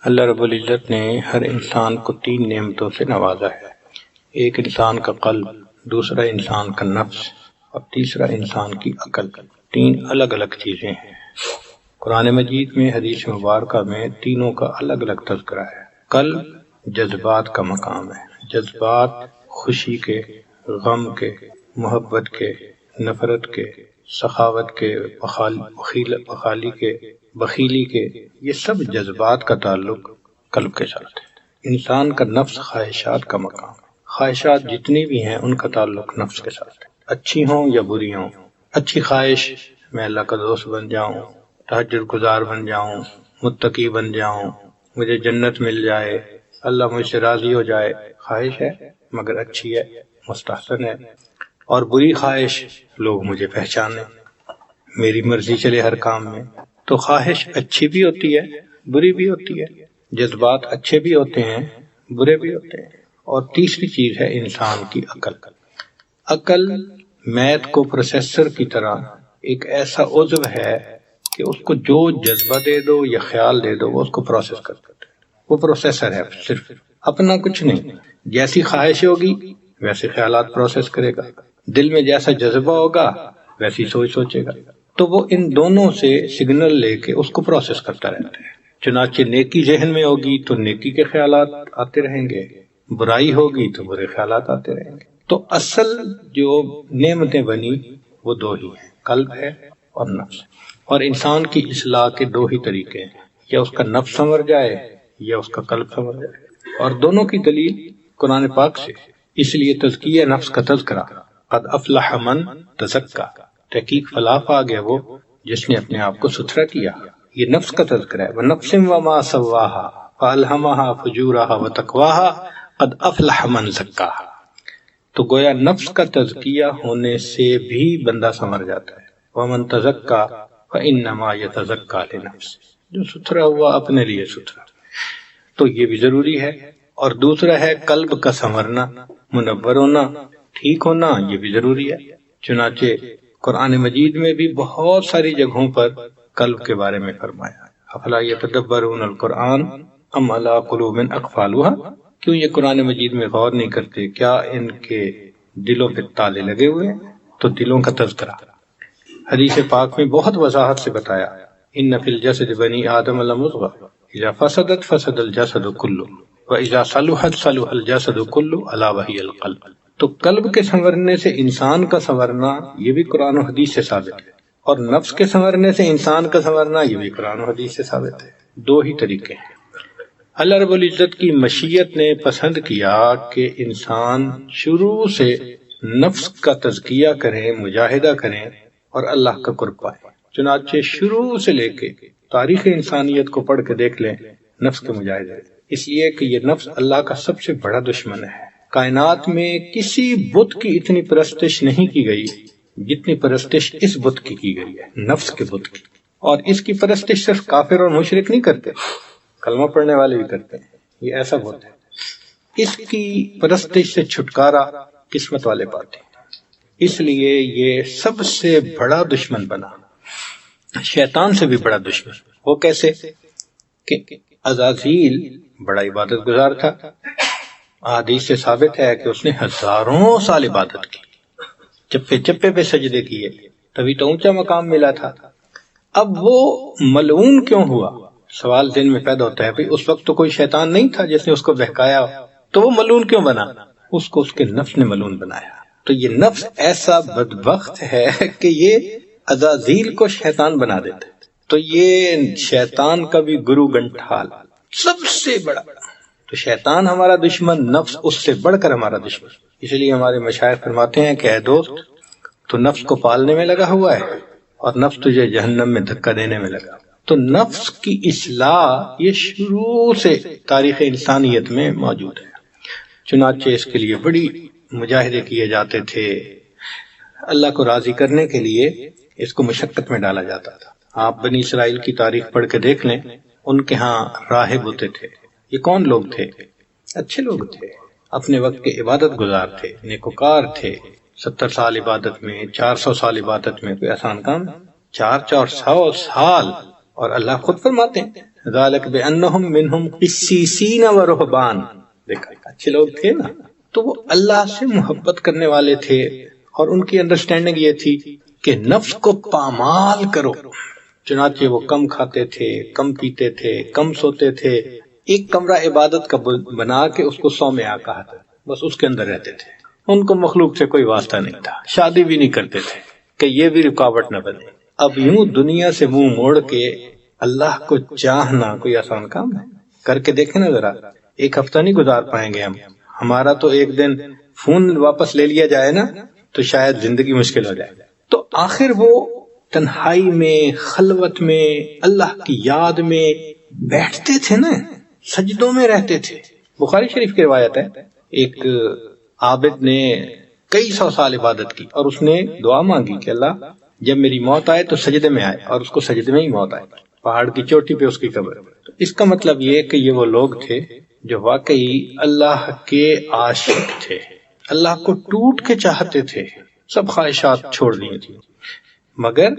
اللہ رب العزت نے ہر انسان کو 3 نعمتوں سے نوازا ہے۔ ایک انسان کا قلب، دوسرا انسان کا نفس اور تیسرا انسان کی عقل۔ 3 الگ الگ چیزیں ہیں۔ قرآن مجید میں، حدیث مبارکہ میں تینوں کا الگ الگ تذکرہ ہے۔ قلب جذبات کا مقام ہے۔ جذبات خوشی کے، غم کے، محبت کے، نفرت کے، سخاوت کے، بخیلی کے، یہ سب جذبات کا تعلق قلب کے ساتھ ہے۔ انسان کا نفس خواہشات کا مقام ہے۔ خواہشات جتنی بھی ہیں ان کا تعلق نفس کے ساتھ ہے، اچھی ہوں یا بری ہوں۔ اچھی خواہش، میں اللہ کا دوست بن جاؤں، تہجد گزار بن جاؤں، متقی بن جاؤں، مجھے جنت مل جائے، اللہ مجھ سے راضی ہو جائے، خواہش ہے مگر اچھی ہے، مستحسن ہے۔ اور بری خواہش، لوگ مجھے پہچانے، میری مرضی چلے ہر کام میں۔ تو خواہش اچھی بھی ہوتی ہے، بری بھی ہوتی ہے۔ جذبات اچھے بھی ہوتے ہیں، برے بھی ہوتے ہیں۔ اور تیسری چیز ہے انسان کی عقل۔ عقل میتھ کو پروسیسر کی طرح ایک ایسا عضو ہے کہ اس کو جو جذبہ دے دو یا خیال دے دو وہ اس کو پروسیس کر دیتا ہے۔ وہ پروسیسر ہے، صرف اپنا کچھ نہیں۔ جیسی خواہش ہوگی ویسے خیالات پروسیس کرے گا، دل میں جیسا جذبہ ہوگا ویسی سوچے گا۔ تو وہ ان دونوں سے سگنل لے کے اس کو پروسیس کرتا رہتا ہے۔ چنانچہ نیکی ذہن میں ہوگی تو نیکی کے خیالات آتے رہیں گے، برائی ہوگی تو برے خیالات آتے رہیں گے۔ تو اصل جو نعمتیں بنی وہ 2 ہی ہیں، قلب ہے اور نفس۔ اور انسان کی اصلاح کے 2 ہی طریقے ہیں، یا اس کا نفس سنور جائے یا اس کا قلب سنور جائے۔ اور دونوں کی دلیل قرآن پاک سے۔ اس لیے تزکیہ نفس کا تذکرہ، قد افلح من تزکا، تحقیق فلاح پا گیا وہ جس نے اپنے آپ کو ستھرا کیا۔ یہ نفس کا تذکرہ ہے۔ وَنَفْسٍ وَمَا سَوَّاهَا فَأَلْهَمَهَا فُجُورَهَا وَتَقْوَاهَا قَدْ أَفْلَحَ مَنْ زَكَّاهَا۔ تو گویا نفس کا تزکیہ ہونے سے بھی بندہ سنور جاتا ہے۔ وَمَنْ تَزَكَّى فَإِنَّمَا يَتَزَكَّى لِنَفْسِهِ، جو ستھرا ہوا اپنے لیے ستھرا۔ تو یہ بھی ضروری ہے۔ اور دوسرا ہے قلب کا سنورنا، منور ہونا، ٹھیک ہونا، یہ بھی ضروری ہے۔ چنانچہ قرآن مجید میں بھی بہت ساری جگہوں پر قلب کے بارے میں فرمایا۔ افلا یتدبرون القرآن ام علی قلوب اقفالها، کیوں یہ قرآن مجید میں غور نہیں کرتے، کیا ان کے دلوں پہ تالے لگے ہوئے ہیں؟ تو دلوں کا تذکرہ حدیث پاک میں بہت وضاحت سے بتایا۔ ان فی الجسد بنی آدم لمضغہ اذا فسدت فسد الجسد کلہ واذا صلحت صلح الجسد کلہ الا وہی القلب۔ تو قلب کے سنورنے سے انسان کا سنورنا یہ بھی قرآن و حدیث سے ثابت ہے، اور نفس کے سنورنے سے انسان کا سنورنا یہ بھی قرآن و حدیث سے ثابت ہے۔ 2 ہی طریقے ہیں۔ اللہ رب العزت کی مشیت نے پسند کیا کہ انسان شروع سے نفس کا تزکیہ کریں، مجاہدہ کریں اور اللہ کا قرب پائیں۔ چنانچہ شروع سے لے کے تاریخ انسانیت کو پڑھ کے دیکھ لیں، نفس کے مجاہدے، اس لیے کہ یہ نفس اللہ کا سب سے بڑا دشمن ہے۔ کائنات میں کسی بت کی اتنی پرستش نہیں کی گئی جتنی پرستش اس بت کی گئی ہے، نفس کے بت کی۔ اور اس کی پرستش صرف کافر اور مشرک نہیں کرتے، کلمہ پڑھنے والے بھی کرتے ہیں۔ یہ ایسا بت ہے، اس کی پرستش سے چھٹکارا قسمت والے پاتے ہیں۔ اس لیے یہ سب سے بڑا دشمن بنا، شیطان سے بھی بڑا دشمن۔ وہ کیسے؟ کہ عزازیل بڑا عبادت گزار تھا، حدیث سے ثابت ہے کہ اس نے ہزاروں سال عبادت کی، چپے چپے پہ سجدے کیے، تبھی تو اونچا مقام ملا تھا۔ اب وہ ملعون کیوں ہوا؟ سوال ذہن میں پیدا ہوتا ہے، بھئی اس وقت تو کوئی شیطان نہیں تھا جس نے اس کو بہکایا، تو وہ ملعون کیوں بنا؟ اس کو اس کے نفس نے ملعون بنایا۔ تو یہ نفس ایسا بدبخت ہے کہ یہ عزازیل کو شیطان بنا دیتا ہے۔ تو یہ شیطان کا بھی گرو گنٹھال سب سے بڑا۔ تو شیطان ہمارا دشمن، نفس اس سے بڑھ کر ہمارا دشمن۔ اس لیے ہمارے مشائخ فرماتے ہیں کہ اے دوست، تو نفس کو پالنے میں لگا ہوا ہے اور نفس تجھے جہنم میں دھکا دینے میں لگا۔ تو نفس کی اصلاح یہ شروع سے تاریخ انسانیت میں موجود ہے۔ چنانچہ اس کے لیے بڑی مجاہدے کیے جاتے تھے۔ اللہ کو راضی کرنے کے لیے اس کو مشقت میں ڈالا جاتا تھا۔ آپ بنی اسرائیل کی تاریخ پڑھ کے دیکھ لیں، ان کے ہاں راہب ہوتے تھے۔ یہ کون لوگ تھے؟ اچھے لوگ تھے، اپنے وقت کے عبادت گزار تھے، نیکوکار تھے۔ 70 سال عبادت میں، 400 سال عبادت میں کوئی آسان کام؟ 400 سال۔ اور اللہ خود فرماتے ہیں ذالک بانہم منہم قسیسین و رہبان، دیکھا اچھے لوگ تھے نا، تو وہ اللہ سے محبت کرنے والے تھے، اور ان کی انڈرسٹینڈنگ یہ تھی کہ نفس کو پامال کرو، چنانچہ وہ کم کھاتے تھے، کم پیتے تھے، کم سوتے تھے، ایک کمرہ عبادت کا بنا کے اس کو صومعہ کہا تھا، بس اس کے اندر رہتے تھے، ان کو مخلوق سے کوئی واسطہ نہیں تھا، شادی بھی نہیں کرتے تھے کہ یہ بھی رکاوٹ نہ بنے۔ اب یوں دنیا سے منہ موڑ کے اللہ کو چاہنا کوئی آسان کام ہے؟ کر کے دیکھیں نا ذرا، ایک ہفتہ نہیں گزار پائیں گے ہم، ہمارا تو ایک دن فون واپس لے لیا جائے نا تو شاید زندگی مشکل ہو جائے۔ تو آخر وہ تنہائی میں، خلوت میں، اللہ کی یاد میں بیٹھتے تھے نا، سجدوں میں رہتے تھے۔ بخاری شریف کی روایت ہے، ایک عابد نے کئی سو سال عبادت کی اور اس نے دعا مانگی کہ اللہ جب میری موت آئے تو سجدے میں آئے، اور اس کو سجدے میں ہی موت آئے، پہاڑ کی چوٹی پہ اس کی قبر۔ تو اس کا مطلب یہ کہ یہ وہ لوگ تھے جو واقعی اللہ کے عاشق تھے، اللہ کو ٹوٹ کے چاہتے تھے، سب خواہشات چھوڑ دی تھی، مگر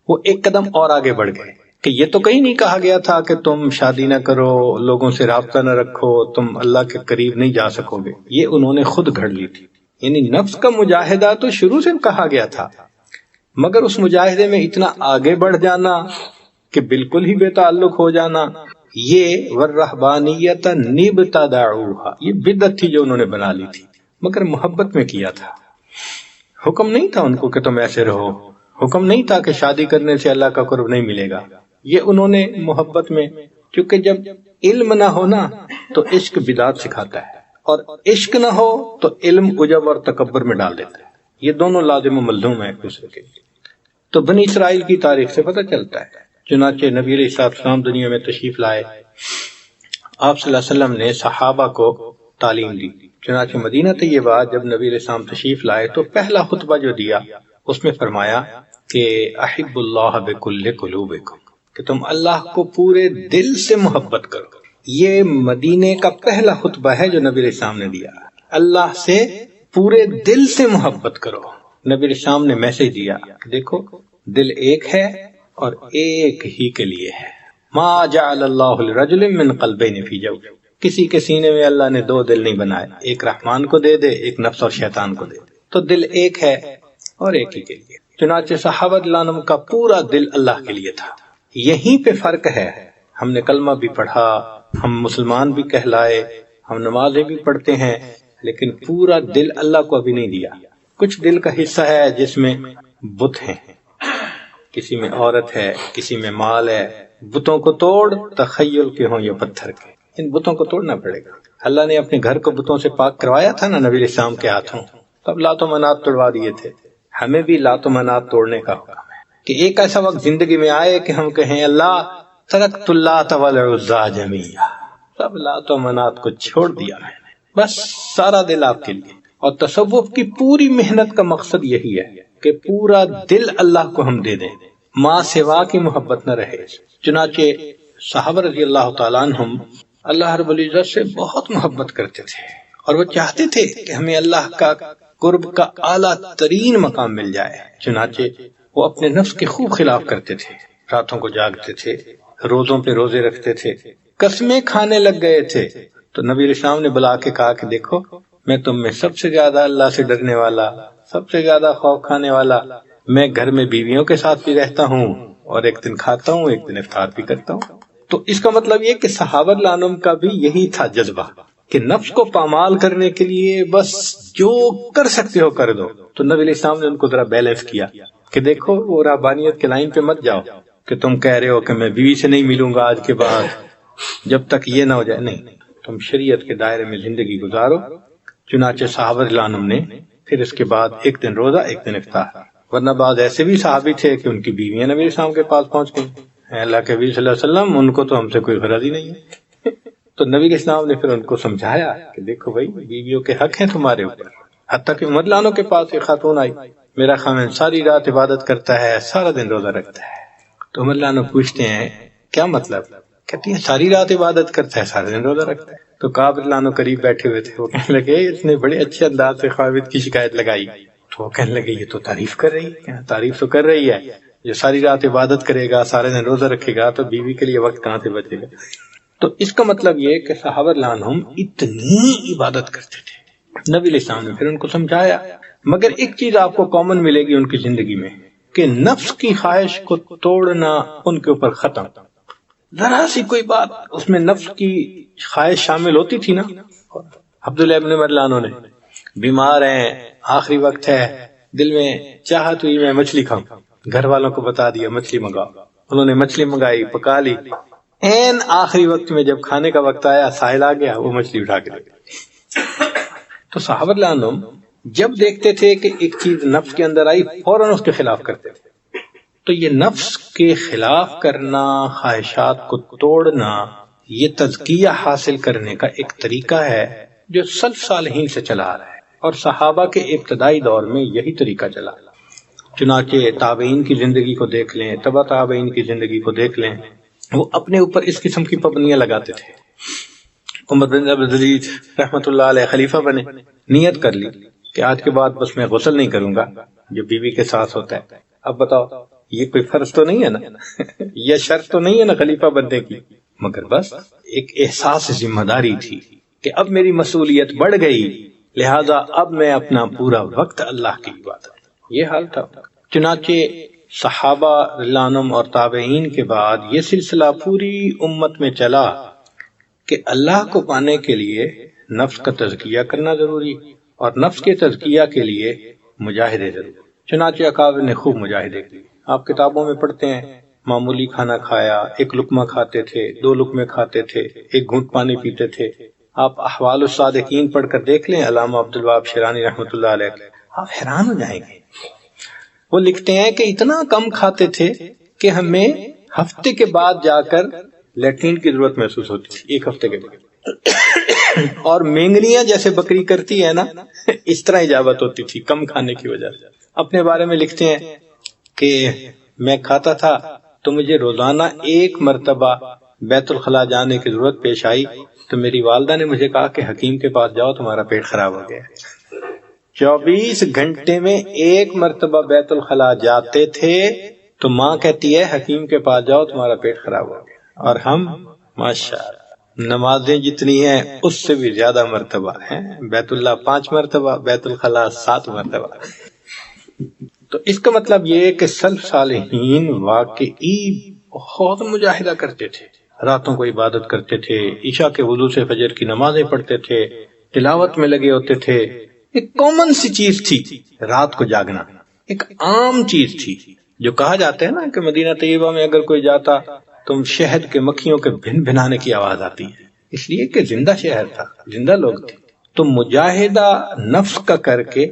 وہ ایک قدم اور آگے بڑھ گئے کہ یہ تو کہیں نہیں کہا گیا تھا کہ تم شادی نہ کرو، لوگوں سے رابطہ نہ رکھو، تم اللہ کے قریب نہیں جا سکو گے، یہ انہوں نے خود گھڑ لی تھی۔ یعنی نفس کا مجاہدہ تو شروع سے کہا گیا تھا، مگر اس مجاہدے میں اتنا آگے بڑھ جانا کہ بالکل ہی بے تعلق ہو جانا، یہ والرہبانیت نبتدعوها، یہ بدعت تھی جو انہوں نے بنا لی تھی، مگر محبت میں کیا تھا۔ حکم نہیں تھا ان کو کہ تم ایسے رہو، حکم نہیں تھا کہ شادی کرنے سے اللہ کا قرب نہیں ملے گا، یہ انہوں نے محبت میں، کیونکہ جب علم نہ ہونا تو عشق بدعت سکھاتا ہے، اور عشق نہ ہو تو علم عجب اور تکبر میں ڈال دیتا ہے، یہ دونوں لازم و ملزوم ہیں ایک دوسرے کے۔ تو بنی اسرائیل کی تاریخ سے پتہ چلتا ہے، چنانچہ نبی علیہ السلام دنیا میں تشریف لائے، آپ صلی اللہ علیہ وسلم نے صحابہ کو تعلیم دی۔ چنانچہ مدینہ طیبہ جب نبی علیہ السلام تشریف لائے تو پہلا خطبہ جو دیا اس میں فرمایا کہ احب اللہ بکل قلوبکم، کہ تم اللہ کو پورے دل سے محبت کرو۔ یہ مدینے کا پہلا خطبہ ہے جو نبی علیہ السلام نے دیا، اللہ سے پورے دل سے محبت کرو۔ نبی علیہ السلام نے میسج دیا کہ دیکھو دل ایک ہے اور ایک ہی کے لیے ہے، ما جعل اللہ لرجل من قلبین فی جوف، کسی کے سینے میں اللہ نے دو دل نہیں بنائے، ایک رحمان کو دے دے، ایک نفس اور شیطان کو دے دے، تو دل ایک ہے اور ایک ہی کے لیے۔ چنانچہ صحابہ رضی اللہ عنہم کا پورا دل اللہ کے لیے تھا۔ یہیں پہ فرق ہے، ہم نے کلمہ بھی پڑھا، ہم مسلمان بھی کہلائے، ہم نمازیں بھی پڑھتے ہیں، لیکن پورا دل اللہ کو ابھی نہیں دیا۔ کچھ دل کا حصہ ہے جس میں بت ہیں، کسی میں عورت ہے، کسی میں مال ہے، بتوں کو توڑ، تخیل کے ہوں یا پتھر کے، ان بتوں کو توڑنا پڑے گا۔ اللہ نے اپنے گھر کو بتوں سے پاک کروایا تھا نا نبی علیہ السلام کے ہاتھوں، تب لات و منات توڑوا دیے تھے۔ ہمیں بھی لات و منات توڑنے کا حکم ہے کہ ایک ایسا وقت زندگی میں آئے کہ ہم کہیں اللہ ترکت اللات والعزی جمیعا، سب لات و منات کو چھوڑ دیا میں نے، بس سارا دل آپ کے لیے۔ اور تصوف کی پوری محنت کا مقصد یہی ہے کہ پورا دل اللہ کو ہم دے دیں، ماں سوا کی محبت نہ رہے۔ چنانچہ صحابہ رضی اللہ تعالیٰ عنہم اللہ رب العزت سے بہت محبت کرتے تھے، اور وہ چاہتے تھے کہ ہمیں اللہ کا قرب کا اعلیٰ ترین مقام مل جائے۔ چنانچہ وہ اپنے نفس کے خوب خلاف کرتے تھے، راتوں کو جاگتے تھے، روزوں پہ روزے رکھتے تھے، قسمیں کھانے لگ گئے تھے۔ تو نبی علیہ السلام نے بلا کے کہا کہ دیکھو میں تم میں سب سے زیادہ اللہ سے ڈرنے والا، سب سے زیادہ خوف کھانے والا، میں گھر میں بیویوں کے ساتھ بھی رہتا ہوں اور ایک دن کھاتا ہوں، ایک دن افطار بھی کرتا ہوں۔ تو اس کا مطلب یہ کہ صحابہ رضی اللہ عنہم کا بھی یہی تھا جذبہ کہ نفس کو پامال کرنے کے لیے بس جو کر سکتے ہو کر دو۔ تو نبی علیہ السلام نے ان کو ذرا بیلنس کیا کہ دیکھو وہ رہبانیت کے لائن پہ مت جاؤ کہ تم کہہ رہے ہو کہ میں بیوی سے نہیں ملوں گا آج کے بعد جب تک یہ نہ ہو جائے، نہیں، تم شریعت کے دائرے میں زندگی گزارو۔ چنانچہ صحابہ رضی اللہ عنہم نے پھر اس کے بعد ایک دن روزہ ایک دن افطار، ورنہ بعض ایسے بھی صحابی تھے کہ ان کی بیویاں نبی علیہ السلام کے پاس پہنچ گئی، اللہ کے نبی صلی اللہ علیہ وسلم ان کو تو ہم سے کوئی غرض ہی نہیں ہے۔ تو نبی علیہ السلام نے پھر ان کو سمجھایا کہ دیکھو بھائی بیویوں کے حق ہیں تمہارے اوپر۔ حتیٰ کہ عمر لانوں کے پاس ایک خاتون آئی، میرا خاوند ساری رات عبادت کرتا ہے، سارا دن روزہ رکھتا ہے۔ تو عمر لانوں پوچھتے ہیں کیا مطلب؟ کہتی ہیں ساری رات عبادت کرتا ہے، سارا دن روزہ رکھتا ہے۔ تو کعب لانوں قریب بیٹھے ہوئے تھے، وہ کہنے لگے اس نے بڑے اچھے انداز سے خاوند کی شکایت لگائی، تو وہ کہنے لگے یہ تو تعریف کر رہی ہے، تعریف تو کر رہی ہے، جو ساری رات عبادت کرے گا، سارے دن روزہ رکھے گا، تو بیوی کے لیے وقت کہاں سے بچے گا؟ تو اس کا مطلب یہ کہ صحابہ رضی اللہ عنہم اتنی عبادت کرتے تھے، نبی علیہ السلام نے پھر ان کو سمجھایا۔ مگر ایک چیز آپ کو کامن ملے گی ان کی زندگی میں کہ نفس کی خواہش کو توڑنا ان کے اوپر ختم۔ ذرا سی کوئی بات اس میں نفس کی خواہش شامل ہوتی تھی نا۔ عبداللہ ابن عمر رضی اللہ عنہ نے بیمار ہیں، آخری وقت ہے، دل میں چاہت ہوئی میں مچھلی کھاؤں، گھر والوں کو بتا دیا مچھلی منگاؤ، انہوں نے مچھلی منگائی، پکا لی، این آخری وقت میں جب کھانے کا وقت آیا، ساحل آ گیا، وہ مچھلی اٹھا کے دے دی۔ تو صحابہ رضی اللہ عنہم جب دیکھتے تھے کہ ایک چیز نفس کے اندر آئی، فوراً اس کے خلاف کرتے تھے۔ تو یہ نفس کے خلاف کرنا، خواہشات کو توڑنا، یہ تزکیہ حاصل کرنے کا ایک طریقہ ہے جو سلف صالحین سے چلا آ رہا ہے، اور صحابہ کے ابتدائی دور میں یہی طریقہ چلا۔ چنانچہ تابعین کی زندگی کو دیکھ لیں، تبع تابعین کی زندگی کو دیکھ لیں، وہ اپنے اوپر اس قسم کی پابندیاں لگاتے تھے۔ عمر بن عبدالعزیز رحمۃ اللہ علیہ خلیفہ بنے، نیت کر لی کہ آج کے بعد بس میں غسل نہیں کروں گا جو بیوی کے ساتھ ہوتا ہے۔ اب بتاؤ یہ کوئی فرض تو نہیں ہے نا، یہ شرط تو نہیں ہے نا خلیفہ بننے کی، مگر بس ایک احساس ذمہ داری تھی کہ اب میری مسئولیت بڑھ گئی، لہذا اب میں اپنا پورا وقت اللہ کی عبادت، یہ حال تھا۔ چنانچہ صحابہ رضی اللہ عنہم اور تابعین کے بعد یہ سلسلہ پوری امت میں چلا کہ اللہ کو پانے کے لیے نفس کا تزکیہ کرنا ضروری، اور نفس کے تزکیہ کے لیے مجاہدے ضروری۔ چنانچہ اکابر نے خوب مجاہدے کی، آپ کتابوں میں پڑھتے ہیں معمولی کھانا کھایا، ایک لقمہ کھاتے تھے، 2 لقمے کھاتے تھے، 1 گھونٹ پانی پیتے تھے۔ آپ احوال الصادقین پڑھ کر دیکھ لیں علامہ عبدالوہاب شیرانی رحمۃ اللہ علیہ، آپ حیران ہو جائیں گے۔ وہ لکھتے ہیں کہ اتنا کم کھاتے تھے کہ ہمیں ہفتے کے بعد جا کر لیٹرین کی ضرورت محسوس ہوتی تھی، 1 ہفتے کے بعد، اور مینگنیاں جیسے بکری کرتی ہے نا، اس طرح اجابت ہوتی تھی کم کھانے کی وجہ سے۔ اپنے بارے میں لکھتے ہیں کہ میں کھاتا تھا تو مجھے روزانہ 1 مرتبہ بیت الخلاء جانے کی ضرورت پیش آئی تو میری والدہ نے مجھے کہا کہ حکیم کے پاس جاؤ تمہارا پیٹ خراب ہو گیا۔ 24 گھنٹے میں 1 مرتبہ بیت الخلاء جاتے تھے تو ماں کہتی ہے حکیم کے پاس جاؤ تمہارا پیٹ خراب ہو گیا، اور ہم ماشاءاللہ نمازیں جتنی ہیں اس سے بھی زیادہ مرتبہ ہیں، بیت اللہ 5 مرتبہ، بیت الخلاء 7 مرتبہ۔ تو اس کا مطلب یہ ہے کہ سلف صالحین واقعی بہت مجاہدہ کرتے تھے، راتوں کو عبادت کرتے تھے، عشاء کے وضو سے فجر کی نمازیں پڑھتے تھے، تلاوت میں لگے ہوتے تھے۔ ایک کامن سی چیز تھی رات کو جاگنا، ایک عام چیز تھی، جو کہا جاتا ہے نا کہ مدینہ طیبہ میں اگر کوئی جاتا تو شہد کے مکھیوں کے بھن بھنانے کی آواز آتی ہے، اس لیے کہ زندہ شہر تھا، زندہ لوگ تھے۔ تو مجاہدہ نفس کا کر کے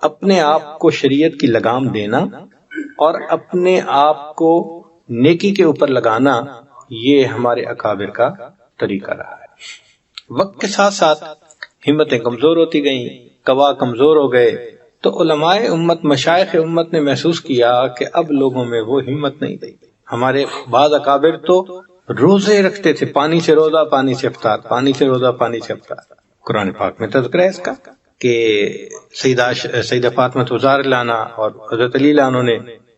اپنے آپ کو شریعت کی لگام دینا اور اپنے آپ کو نیکی کے اوپر لگانا، یہ ہمارے اکابر کا طریقہ رہا ہے۔ وقت کے ساتھ ساتھ ہمتیں کمزور ہوتی گئیں، قوا کمزور ہو گئے، تو علماء امت، مشائخ امت نے محسوس کیا کہ اب لوگوں میں وہ ہمت نہیں رہی۔ ہمارے بعض اکابر تو روزے رکھتے تھے، پانی سے روزہ، پانی سے افطار، پانی سے روزہ، پانی سے افطار۔ قرآن پاک میں تذکرہ ہے اس کا کہ سیدہ فاطمہ زہرا عنہا اور حضرت علی عنہ نے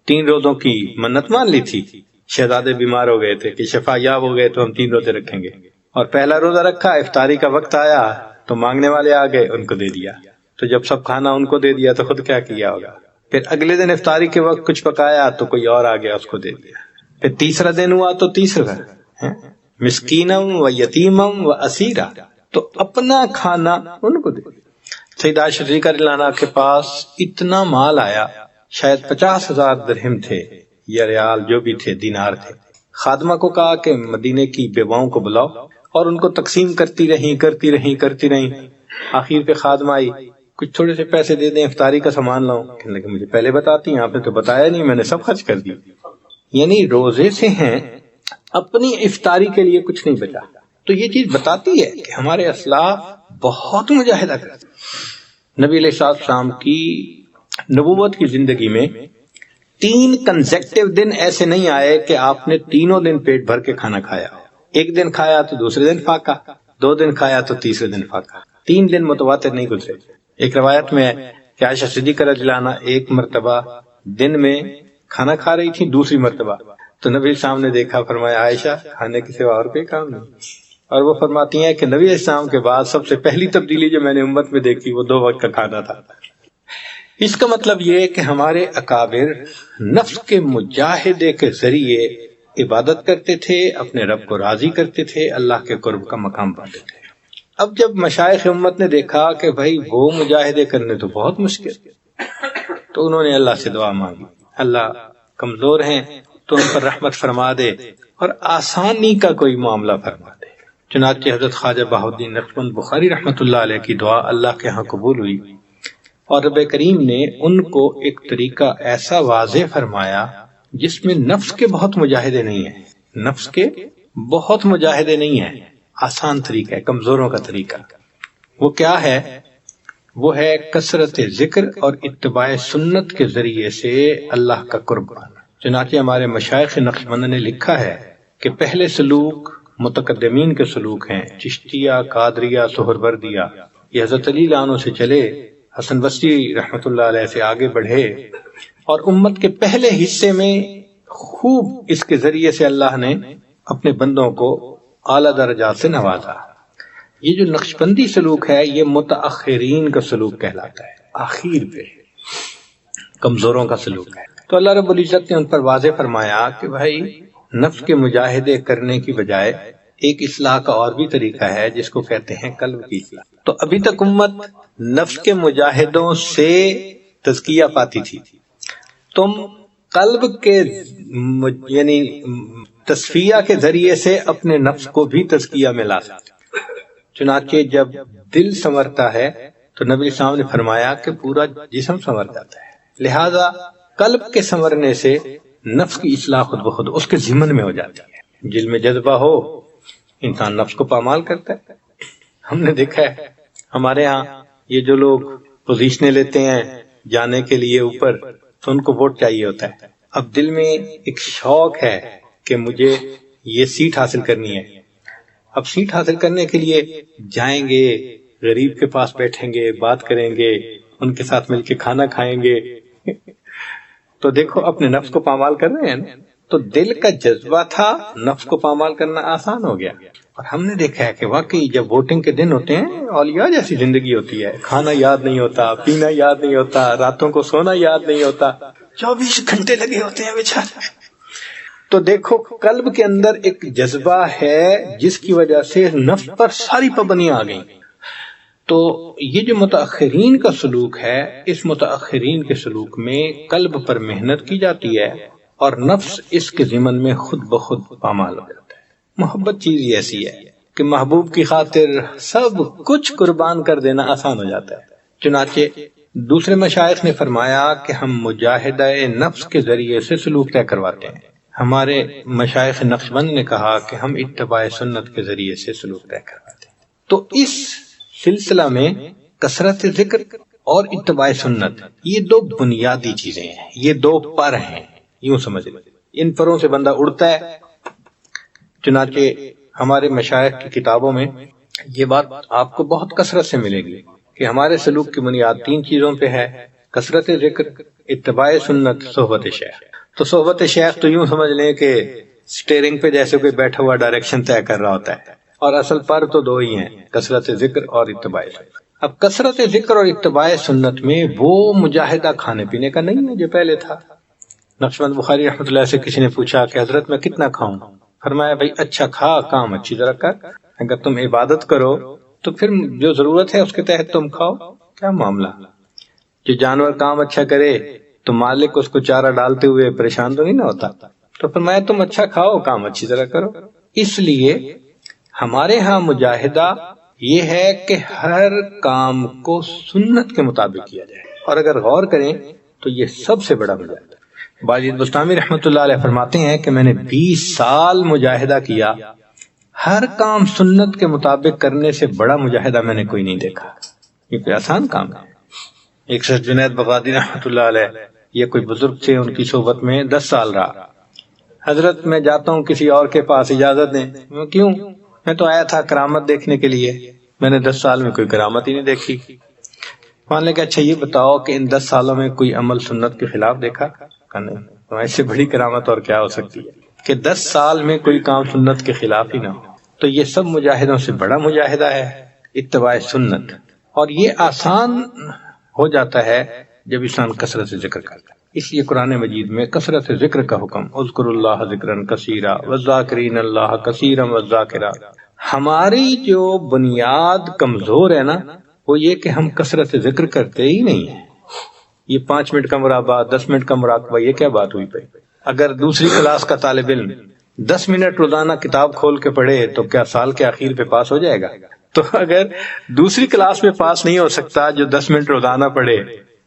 3 روزوں کی منت مان لی تھی۔ شہزادے بیمار ہو گئے تھے کہ شفا یاب ہو گئے تو ہم 3 روزے رکھیں گے، اور پہلا روزہ رکھا، افطاری کا وقت آیا تو مانگنے والے آ گئے، ان کو دے دیا۔ تو جب سب کھانا ان کو دے دیا تو خود کیا کیا ہوگا؟ پھر اگلے دن افطاری کے وقت کچھ پکایا تو کوئی اور آ گیا، اس کو دے دیا۔ پھر تیسرا دن ہوا تو تیسرا، مسکینم و یتیمم و اسیرا، تو اپنا کھانا ان کو دے دیا۔ سیدہ عائشہ صدیقہ رضی اللہ عنہا کے پاس اتنا مال آیا، شاید 50,000 درہم تھے یا ریال جو بھی تھے، دینار تھے۔ خادمہ کو کہا کہ مدینے کی بیواؤں کو بلاؤ، اور ان کو تقسیم کرتی رہیں۔ آخر پہ خادمہ آئی، کچھ تھوڑے سے پیسے دے دیں، افطاری کا سامان لاؤں۔ کہنے لگے مجھے پہلے بتاتی ہیں، آپ نے تو بتایا نہیں، میں نے سب خرچ کر دی۔ یعنی روزے سے ہیں، اپنی افطاری کے لیے کچھ نہیں بچا۔ تو یہ چیز بتاتی ہے کہ ہمارے اسلاف بہت مجاہدہ کرتے۔ نبی علیہ السلام کی نبوت کی زندگی میں 3 کنزیکٹیو دن ایسے نہیں آئے کہ آپ نے تینوں دن پیٹ بھر کے کھانا کھایا۔ 1 دن کھایا تو دوسرے دن فاقہ، 2 دن کھایا تو تیسرے دن فاقہ، 3 دن متواتر نہیں گزرے۔ ایک روایت میں ہے کہ عائشہ صدیقہ رضی اللہ عنہا 1 مرتبہ دن میں کھانا کھا رہی تھی دوسری مرتبہ، تو نبی السلام نے دیکھا، فرمایا عائشہ کھانے کے سوا اور کوئی کام نہیں. اور وہ فرماتی ہیں کہ نبی السلام کے بعد سب سے پہلی تبدیلی جو میں نے امت میں دیکھی وہ 2 وقت کا کھانا تھا. اس کا مطلب یہ کہ ہمارے اکابر نفس کے مجاہدے کے ذریعے عبادت کرتے تھے، اپنے رب کو راضی کرتے تھے، اللہ کے قرب کا مقام پاتے تھے. اب جب مشائخ امت نے دیکھا کہ بھائی وہ مجاہدے کرنے تو بہت مشکل، تو انہوں نے اللہ سے دعا مانگی، اللہ کمزور ہیں تو ان پر رحمت فرما دے اور آسانی کا کوئی معاملہ فرما دے. چنانچہ حضرت خواجہ بہاؤالدین نقشبند بخاری رحمۃ اللہ علیہ کی دعا اللہ کے ہاں قبول ہوئی، اور رب کریم نے ان کو ایک طریقہ ایسا واضح فرمایا جس میں نفس کے بہت مجاہدے نہیں ہیں، نفس کے بہت مجاہدے نہیں ہیں، آسان طریقہ ہے، کمزوروں کا طریقہ. وہ کیا ہے؟ وہ ہے کثرت ذکر اور اتباع سنت کے ذریعے سے اللہ کا قرب پانا. چنانچہ ہمارے مشائخ نقشبند نے لکھا ہے کہ پہلے سلوک متقدمین کے سلوک ہیں، چشتیہ، قادریہ، سہروردیہ. یہ حضرت علی عنہ سے چلے، حسن بصری رحمۃ اللہ علیہ سے آگے بڑھے، اور امت کے پہلے حصے میں خوب اس کے ذریعے سے اللہ نے اپنے بندوں کو اعلیٰ درجات سے نوازا. یہ جو نقشبندی سلوک ہے یہ متاخرین کا سلوک کہلاتا ہے، آخر پہ کمزوروں کا سلوک ہے. تو اللہ رب العزت نے ان پر واضح فرمایا کہ بھائی نفس کے مجاہدے کرنے کی بجائے ایک اصلاح کا اور بھی طریقہ ہے جس کو کہتے ہیں قلب کی اصلاح. تو ابھی تک امت نفس کے مجاہدوں سے تزکیہ پاتی تھی، تم قلب کے یعنی تصفیہ کے ذریعے سے اپنے نفس کو بھی تزکیہ میں لا سکتے. چنانچہ جب دل سنورتا ہے تو نبی السلام نے فرمایا کہ پورا جسم سنور جاتا ہے. لہذا قلب کے سنورنے سے نفس کی اصلاح خود بخود اس کے ذمن میں ہو جاتی ہے. دل میں جذبہ ہو انسان نفس کو پامال کرتا ہے. ہم نے دیکھا ہے ہمارے ہاں یہ جو لوگ پوزیشنیں لیتے ہیں جانے کے لیے اوپر، تو ان کو ووٹ چاہیے ہوتا ہے. اب دل میں ایک شوق ہے کہ مجھے یہ سیٹ حاصل کرنی ہے. اب سیٹ حاصل کرنے کے لیے جائیں گے، غریب کے پاس بیٹھیں گے، بات کریں گے، ان کے ساتھ مل کے کھانا کھائیں گے. تو دیکھو اپنے نفس کو پامال کر رہے ہیں نا. تو دل کا جذبہ تھا، نفس کو پامال کرنا آسان ہو گیا. اور ہم نے دیکھا ہے کہ واقعی جب ووٹنگ کے دن ہوتے ہیں اولیاء جیسی زندگی ہوتی ہے. کھانا یاد نہیں ہوتا، پینا یاد نہیں ہوتا، راتوں کو سونا یاد نہیں ہوتا، 24 گھنٹے لگے ہوتے ہیں بیچارے. تو دیکھو قلب کے اندر ایک جذبہ ہے جس کی وجہ سے نفس پر ساری پابندیاں آ گئیں. تو یہ جو متاخرین کا سلوک ہے، اس متاخرین کے سلوک میں قلب پر محنت کی جاتی ہے اور نفس اس کے ضمن میں خود بخود پامال ہو جاتا ہے. محبت چیز ایسی ہے کہ محبوب کی خاطر سب کچھ قربان کر دینا آسان ہو جاتا ہے. چنانچہ دوسرے مشائخ نے فرمایا کہ ہم مجاہدہ نفس کے ذریعے سے سلوک طے کرواتے ہیں. ہمارے مشائخ نقشبند نے کہا کہ ہم اتباع سنت کے ذریعے سے سلوک طے کرواتے ہیں. تو اس سلسلہ میں کثرت ذکر اور اتباع سنت یہ 2 بنیادی چیزیں ہیں، یہ 2 پر ہیں، یوں سمجھ لیں. ان پروں سے بندہ اڑتا ہے. چنانچہ ہمارے مشائخ کی کتابوں میں یہ بات آپ کو بہت کثرت سے ملے گی کہ ہمارے سلوک کی بنیاد 3 چیزوں پہ ہے: کثرت ذکر، اتباع سنت، صحبت شیخ. تو صحبت شیخ تو یوں سمجھ لیں کہ سٹیئرنگ پہ جیسے کوئی بیٹھا ہوا ڈائریکشن طے کر رہا ہوتا ہے، اور اصل پر تو 2 ہی ہیں، کثرت ذکر اور اتباع سنت. اب کثرت ذکر اور اتباع سنت میں وہ مجاہدہ کھانے پینے کا نہیں ہے جو پہلے تھا. نقشبند بخاری رحمۃ اللہ سے کسی نے پوچھا کہ حضرت میں کتنا کھاؤں؟ فرمایا بھائی اچھا کھا، کام اچھی طرح کر. اگر تم عبادت کرو تو پھر جو ضرورت ہے اس کے تحت تم کھاؤ. کیا معاملہ؟ جو جانور کام اچھا کرے تو مالک اس کو چارہ ڈالتے ہوئے پریشان تو نہیں نہ ہوتا. تو فرمایا تم اچھا کھاؤ، کام اچھی طرح کرو. اس لیے ہمارے ہاں مجاہدہ یہ ہے کہ ہر کام کو سنت کے مطابق کیا جائے. اور اگر غور کریں تو یہ سب سے بڑا مجاہدہ. باجد بستامی رحمۃ اللہ علیہ فرماتے ہیں کہ میں نے 20 سال مجاہدہ کیا، ہر کام سنت کے مطابق کرنے سے بڑا مجاہدہ میں نے کوئی نہیں دیکھا. یہ کوئی آسان کام ہے. ایک شخص جنید بغدادی رحمۃ اللہ علیہ، یہ کوئی بزرگ تھے، ان کی صحبت میں 10 سال رہا. حضرت میں جاتا ہوں کسی اور کے پاس، اجازت دیں. کیوں؟ میں تو آیا تھا کرامت دیکھنے کے لیے، میں نے 10 سال میں کوئی کرامت ہی نہیں دیکھی. مان لے کہ اچھا یہ بتاؤ کہ ان 10 سالوں میں کوئی عمل سنت کے خلاف دیکھا؟ کہ نہیں. تو ایسے بڑی کرامت اور کیا ہو سکتی ہے کہ 10 سال میں کوئی کام سنت کے خلاف ہی نہ ہو. تو یہ سب مجاہدوں سے بڑا مجاہدہ ہے اتباع سنت، اور یہ آسان ہو جاتا ہے جب انسان کثرت سے ذکر کرتا ہے. اس لیے قرآن مجید میں کثرت سے ذکر کا حکم، اذکر اللہ ذکرا کثیرا والذاکرین اللہ کثیرا والذاکرات. ہماری جو بنیاد کمزور ہے نا، وہ یہ کہ ہم کثرت سے ذکر کرتے ہی نہیں ہیں. یہ 5 منٹ کا مراقبہ، 10 منٹ کا مراقبہ، یہ کیا بات ہوئی پئی؟ اگر دوسری کلاس کا طالب علم 10 منٹ روزانہ کتاب کھول کے پڑھے تو کیا سال کے آخر پہ پاس ہو جائے گا؟ تو اگر دوسری کلاس میں پاس نہیں ہو سکتا جو 10 منٹ روزانہ پڑھے،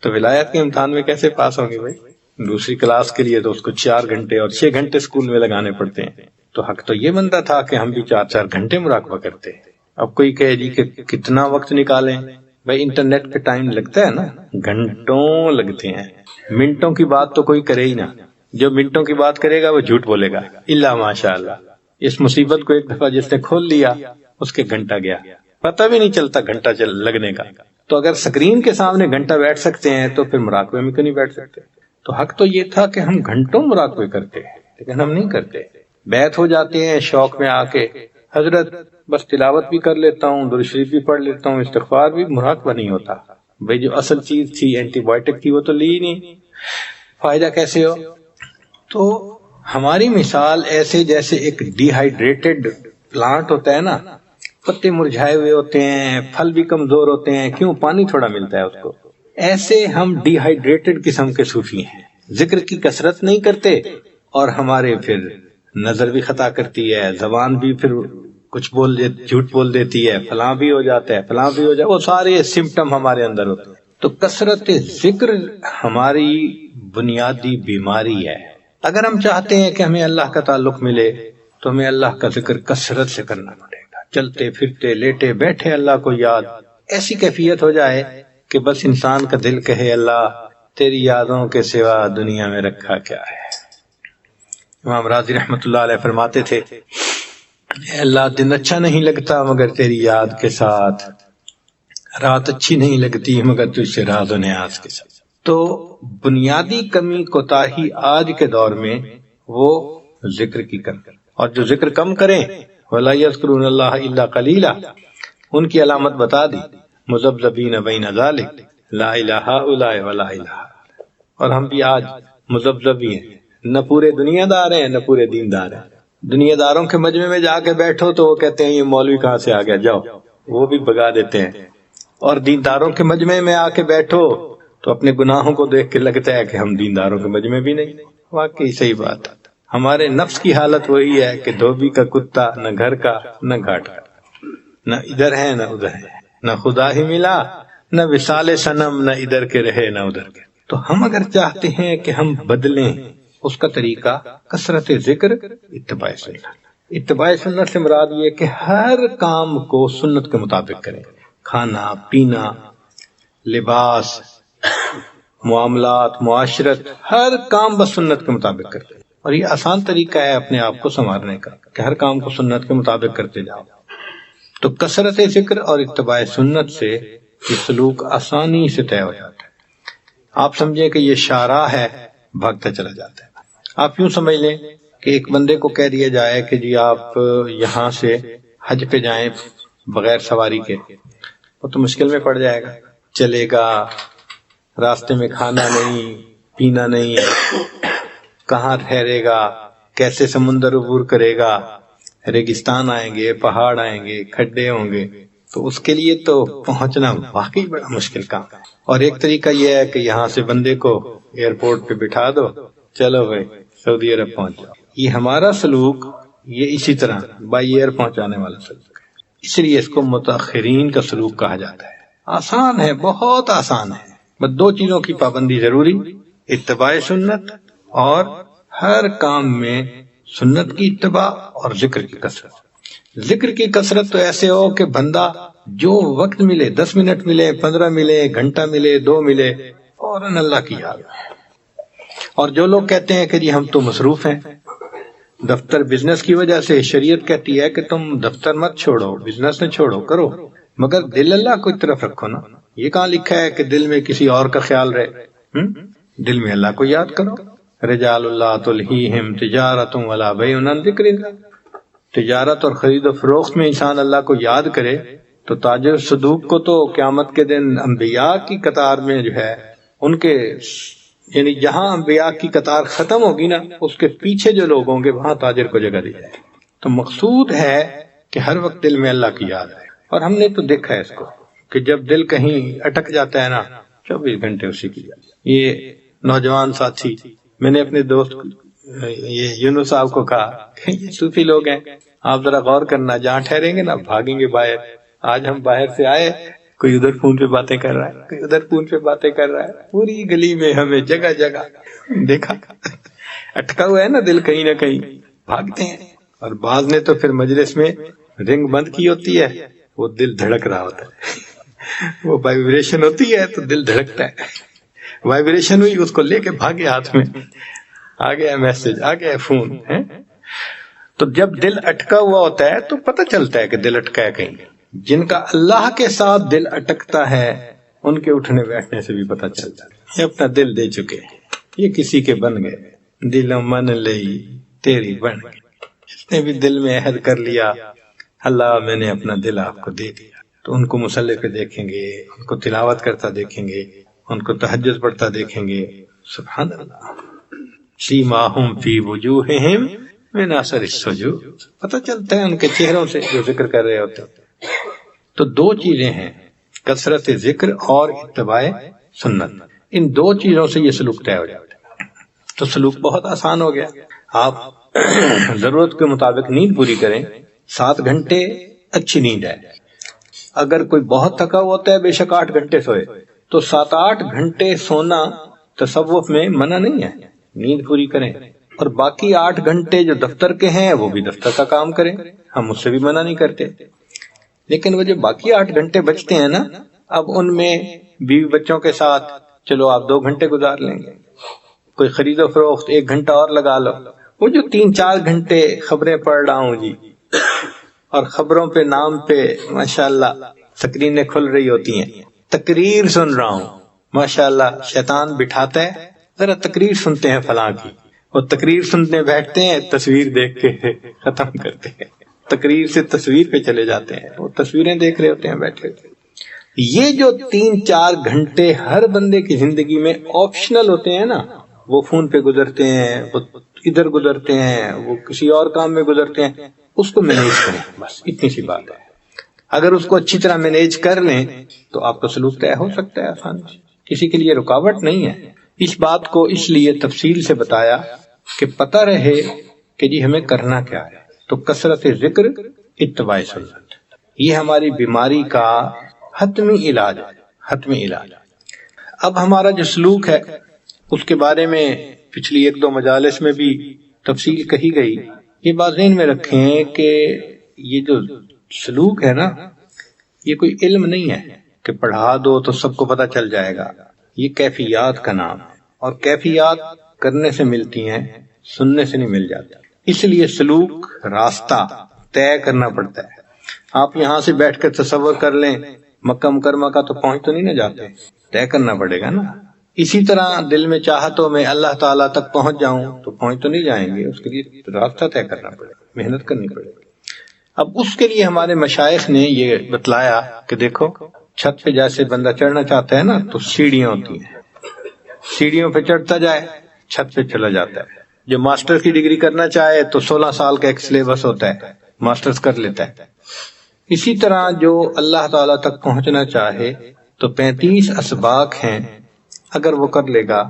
تو ولایت کے امتحان میں کیسے پاس ہوں گے بھائی؟ دوسری کلاس کے لیے تو اس کو 4 گھنٹے اور 6 گھنٹے اسکول میں لگانے پڑتے ہیں. تو حق تو یہ بنتا تھا کہ ہم بھی 4 گھنٹے مراقبہ کرتے. اب کوئی کہے جی کہ کتنا وقت نکالیں؟ بھائی انٹرنیٹ پہ ٹائم لگتا ہے نا، گھنٹوں لگتے ہیں. منٹوں کی بات تو کوئی کرے ہی نہ. جو منٹوں کی بات کرے گا وہ جھوٹ بولے گا، الا ماشاء اللہ. اس مصیبت کو ایک دفعہ جس نے کھول لیا اس کے گھنٹہ گیا، پتہ بھی نہیں چلتا گھنٹہ لگنے کا. تو اگر سکرین کے سامنے گھنٹہ بیٹھ سکتے ہیں تو پھر مراقبے میں کیوں نہیں بیٹھ سکتے؟ تو حق تو یہ تھا کہ ہم گھنٹوں مراقبے کرتے ہیں، لیکن ہم نہیں کرتے. بیت ہو جاتے ہیں شوق میں آ کے، حضرت بس تلاوت بھی کر لیتا ہوں، درود شریف بھی پڑھ لیتا ہوں، استغفار بھی. مراقبہ نہیں ہوتا. بھئی جو اصل چیز تھی اینٹی بائیوٹک تھی وہ تو لی نہیں، فائدہ کیسے ہو؟ تو ہماری مثال ایسے جیسے ایک ڈی ہائیڈریٹڈ پلانٹ ہوتا ہے نا، پتے مرجھائے ہوئے ہوتے ہیں، پھل بھی کمزور ہوتے ہیں، کیوں؟ پانی تھوڑا ملتا ہے اس کو. ایسے ہم ڈی ہائیڈریٹڈ قسم کے صوفی ہیں، ذکر کی کثرت نہیں کرتے، اور ہمارے پھر نظر بھی خطا کرتی ہے، زبان بھی پھر کچھ جھوٹ بول دیتی ہے، فلاں بھی ہو جاتا ہے، فلاں بھی ہو جاتا ہے. وہ سارے سمٹم ہمارے اندر ہوتے ہیں. تو کثرت ذکر ہماری بنیادی بیماری ہے. اگر ہم چاہتے ہیں کہ ہمیں اللہ کا تعلق ملے تو ہمیں اللہ کا ذکر کثرت سے کرنا پڑے گا. چلتے پھرتے لیٹے بیٹھے اللہ کو یاد، ایسی کیفیت ہو جائے کہ بس انسان کا دل کہے اللہ تیری یادوں کے سوا دنیا میں رکھا کیا ہے. امام راضی رحمت اللہ علیہ فرماتے تھے، اے اللہ دن اچھا نہیں لگتا مگر تیری یاد کے ساتھ، رات اچھی نہیں لگتی مگر تجھ سے راز و نیاز کے ساتھ. تو بنیادی کمی کوتاہی آج کے دور میں وہ ذکر کی کمی، اور جو ذکر کم کریں وَلَا يَذْكُرُونَ اللَّهَ إِلَّا قَلِيلًا، ان کی علامت بتا دی، مذبذبین بین ذالک لا الہ الا ولا الہ. اور ہم بھی آج مذبذبی ہیں، نہ پورے دنیا دار ہیں نہ پورے دیندار ہیں. دنیا داروں کے مجمع میں جا کے بیٹھو تو وہ کہتے ہیں یہ مولوی کہاں سے آ گیا، جاؤ، وہ بھی بگا دیتے ہیں. اور دینداروں کے مجمع میں آ کے بیٹھو تو اپنے گناہوں کو دیکھ کے لگتا ہے کہ ہم دینداروں کے مجمع بھی نہیں. واقعی صحیح بات ہے. ہمارے نفس کی حالت وہی ہے کہ دھوبی کا کتا، نہ گھر کا نہ گھاٹ کا، نہ ادھر ہے نہ ادھر ہے، نہ خدا ہی ملا نہ وصال صنم، نہ ادھر کے رہے نہ ادھر کے. تو ہم اگر چاہتے ہیں کہ ہم بدلیں، اس کا طریقہ کثرت ذکر، اتباع سنت. اتباع سنت سے مراد یہ کہ ہر کام کو سنت کے مطابق کریں. کھانا پینا، لباس، معاملات، معاشرت، ہر کام بس سنت کے مطابق کرتے ہیں. اور یہ آسان طریقہ ہے اپنے آپ کو سنوارنے کا کہ ہر کام کو سنت کے مطابق کرتے جاؤ. تو کثرت ذکر اور اتباع سنت سے یہ سلوک آسانی سے طے ہو جاتا ہے. آپ سمجھیں کہ یہ شاہراہ ہے، بھاگتا چلا جاتا ہے. آپ یوں سمجھ لیں کہ ایک بندے کو کہہ دیا جائے کہ جی آپ یہاں سے حج پہ جائیں بغیر سواری کے، وہ تو مشکل میں پڑ جائے گا. چلے گا، راستے میں کھانا نہیں پینا نہیں، کہاں ٹھہرے گا، کیسے سمندر عبور کرے گا، ریگستان آئیں گے، پہاڑ آئیں گے، کھڈے ہوں گے. تو اس کے لیے تو پہنچنا واقعی بڑا مشکل کام ہے. اور ایک طریقہ یہ ہے کہ یہاں سے بندے کو ایئرپورٹ پہ بٹھا دو، چلو بھائی سعودی عرب پہنچ جاؤ. یہ ہمارا سلوک یہ اسی طرح بائی ایئر پہنچانے والا سلوک ہے. اس لیے اس کو متاخرین کا سلوک کہا جاتا ہے. آسان ہے، بہت آسان ہے. بس 2 چیزوں کی پابندی ضروری، اتباع سنت اور ہر کام میں سنت کی اتباع اور ذکر کی کثرت. ذکر کی کثرت تو ایسے ہو کہ بندہ جو وقت ملے، 10 منٹ ملے، 15 ملے، گھنٹہ ملے، 2 ملے، فوراً اللہ کی یاد. اور جو لوگ کہتے ہیں کہ جی ہم تو مصروف ہیں، دفتر بزنس کی وجہ سے، شریعت کہتی ہے کہ تم دفتر مت چھوڑو، بزنس نہ چھوڑو، کرو، مگر دل اللہ کو طرف رکھو نا. یہ کہاں لکھا ہے کہ دل میں کسی اور کا خیال رہے؟ دل میں اللہ کو یاد کرو. رجال لا تلہیہم تجارت ولا بیع عن ذکر اللہ، تجارت اور خرید و فروخت میں انسان اللہ کو یاد کرے تو تاجر صدوق کو تو قیامت کے دن انبیاء کی قطار میں جو ہے ان کے، یعنی جہاں انبیاء کی قطار ختم ہوگی نا اس کے پیچھے جو لوگ ہوں گے وہاں تاجر کو جگہ دی جائے۔ تو مقصود ہے کہ ہر وقت دل میں اللہ کی یاد ہے، اور ہم نے تو دیکھا ہے اس کو کہ جب دل کہیں اٹک جاتا ہے نا 24 گھنٹے اسی کی یاد۔ یہ نوجوان ساتھی، میں نے اپنے دوست یہ یونس صاحب کو کہا کہ یہ صوفی لوگ ہیں، آپ ذرا غور کرنا، جہاں ٹھہریں گے نا بھاگیں گے باہر۔ آج ہم باہر سے آئے، کوئی ادھر فون پہ باتیں کر رہا ہے، کوئی ادھر فون پہ باتیں کر رہا ہے، پوری گلی میں ہمیں جگہ جگہ دیکھا، اٹکا ہوا ہے نا دل کہیں نہ کہیں، بھاگتے ہیں۔ اور بعض نے تو پھر مجلس میں رنگ بند کی ہوتی ہے، وہ دل دھڑک رہا ہوتا ہے، وہ وائبریشن ہوتی ہے تو دل دھڑکتا ہے، وائبریشن ہوئی اس کو لے کے بھاگے، ہاتھ میں آ گیا میسج، آ گیا فون ہے۔ تو جب دل اٹکا ہوا ہوتا ہے تو پتہ چلتا ہے کہ دل اٹکا ہے کہیں۔ جن کا اللہ کے ساتھ دل اٹکتا ہے ان کے اٹھنے بیٹھنے سے بھی پتہ چلتا ہے یہ اپنا دل دے چکے، یہ کسی کے بن گئے، دل و من لئی تیری بن گئے۔ جس نے بھی دل میں عہد کر لیا اللہ میں نے اپنا دل آپ کو دے دیا، تو ان کو مصلی پہ دیکھیں گے، ان کو تلاوت کرتا دیکھیں گے، ان کو تہجد پڑھتا دیکھیں گے، سبحان اللہ۔ سیماہم فی وجوہہم من اثر السجود، پتہ چلتا ہے ان کے چہروں سے جو ذکر کر رہے ہوتے ہیں۔ تو دو چیزیں ہیں، کثرت ذکر اور اتباع سنت، ان دو چیزوں سے یہ سلوک طے ہو جاتا ہے۔ تو سلوک بہت آسان ہو گیا، آپ ضرورت کے مطابق نیند پوری کریں، 7 گھنٹے اچھی نیند ہے۔ اگر کوئی بہت تھکا ہوا ہوتا ہے بے شک 8 گھنٹے سوئے، تو 7-8 گھنٹے سونا تصوف میں منع نہیں ہے، نیند پوری کریں۔ اور باقی 8 گھنٹے جو دفتر کے ہیں وہ بھی دفتر کا کام کریں، ہم اس سے بھی منع نہیں کرتے۔ لیکن وہ جو باقی 8 گھنٹے بچتے ہیں نا، اب ان میں بیوی بچوں کے ساتھ چلو آپ 2 گھنٹے گزار لیں گے، کوئی خرید و فروخت 1 گھنٹہ اور لگا لو، وہ جو 3-4 گھنٹے خبریں پڑھ رہا ہوں جی، اور خبروں پہ نام پہ ماشاءاللہ سکرینیں کھل رہی ہوتی ہیں، تقریر سن رہا ہوں ماشاءاللہ، شیطان بٹھاتا ہے ذرا تقریر سنتے ہیں فلاں کی، اور تقریر سننے بیٹھتے ہیں تصویر دیکھ کے ختم کرتے ہیں، تقریر سے تصویر پہ چلے جاتے ہیں، وہ تصویریں دیکھ رہے ہوتے ہیں بیٹھے ہوتے ہیں۔ یہ جو 3-4 گھنٹے ہر بندے کی زندگی میں آپشنل ہوتے ہیں نا، وہ فون پہ گزرتے ہیں، وہ ادھر گزرتے ہیں، وہ کسی اور کام میں گزرتے ہیں، اس کو مینیج کریں، بس اتنی سی بات ہے۔ اگر اس کو اچھی طرح مینیج کر لیں تو آپ کا سلوک طے ہو سکتا ہے آسانی سے، کسی کے لیے رکاوٹ نہیں ہے۔ اس بات کو اس لیے تفصیل سے بتایا کہ پتہ رہے کہ جی ہمیں کرنا کیا ہے۔ تو کثرت ذکر، اتباع سنت، یہ ہماری بیماری کا حتمی علاج ہے، حتمی علاج۔ اب ہمارا جو سلوک ہے اس کے بارے میں پچھلی 1-2 مجالس میں بھی تفصیل کہی گئی۔ یہ بات ذہن میں رکھیں کہ یہ جو سلوک ہے نا، یہ کوئی علم نہیں ہے کہ پڑھا دو تو سب کو پتہ چل جائے گا، یہ کیفیات کا نام ہے، اور کیفیات کرنے سے ملتی ہیں، سننے سے نہیں مل جاتی۔ اس لیے سلوک راستہ طے کرنا پڑتا ہے۔ آپ یہاں سے بیٹھ کر تصور کر لیں مکہ مکرمہ کا تو پہنچ تو نہیں نہ جاتے، طے کرنا پڑے گا نا۔ اسی طرح دل میں چاہتوں میں اللہ تعالیٰ تک پہنچ جاؤں تو پہنچ تو نہیں جائیں گے، اس کے لیے راستہ طے کرنا پڑے گا، محنت کرنی پڑے گی۔ اب اس کے لیے ہمارے مشائخ نے یہ بتلایا کہ دیکھو چھت پہ جیسے بندہ چڑھنا چاہتا ہے نا تو سیڑھیاں ہوتی ہیں، سیڑھیوں پہ چڑھتا جائے چھت پہ چلا جاتا ہے۔ جو ماسٹر کی ڈگری کرنا چاہے تو 16 سال کا ایک سلیبس ہوتا ہے، ماسٹرز کر لیتا ہے۔ اسی طرح جو اللہ تعالیٰ تک پہنچنا چاہے تو 35 اسباق ہیں، اگر وہ کر لے گا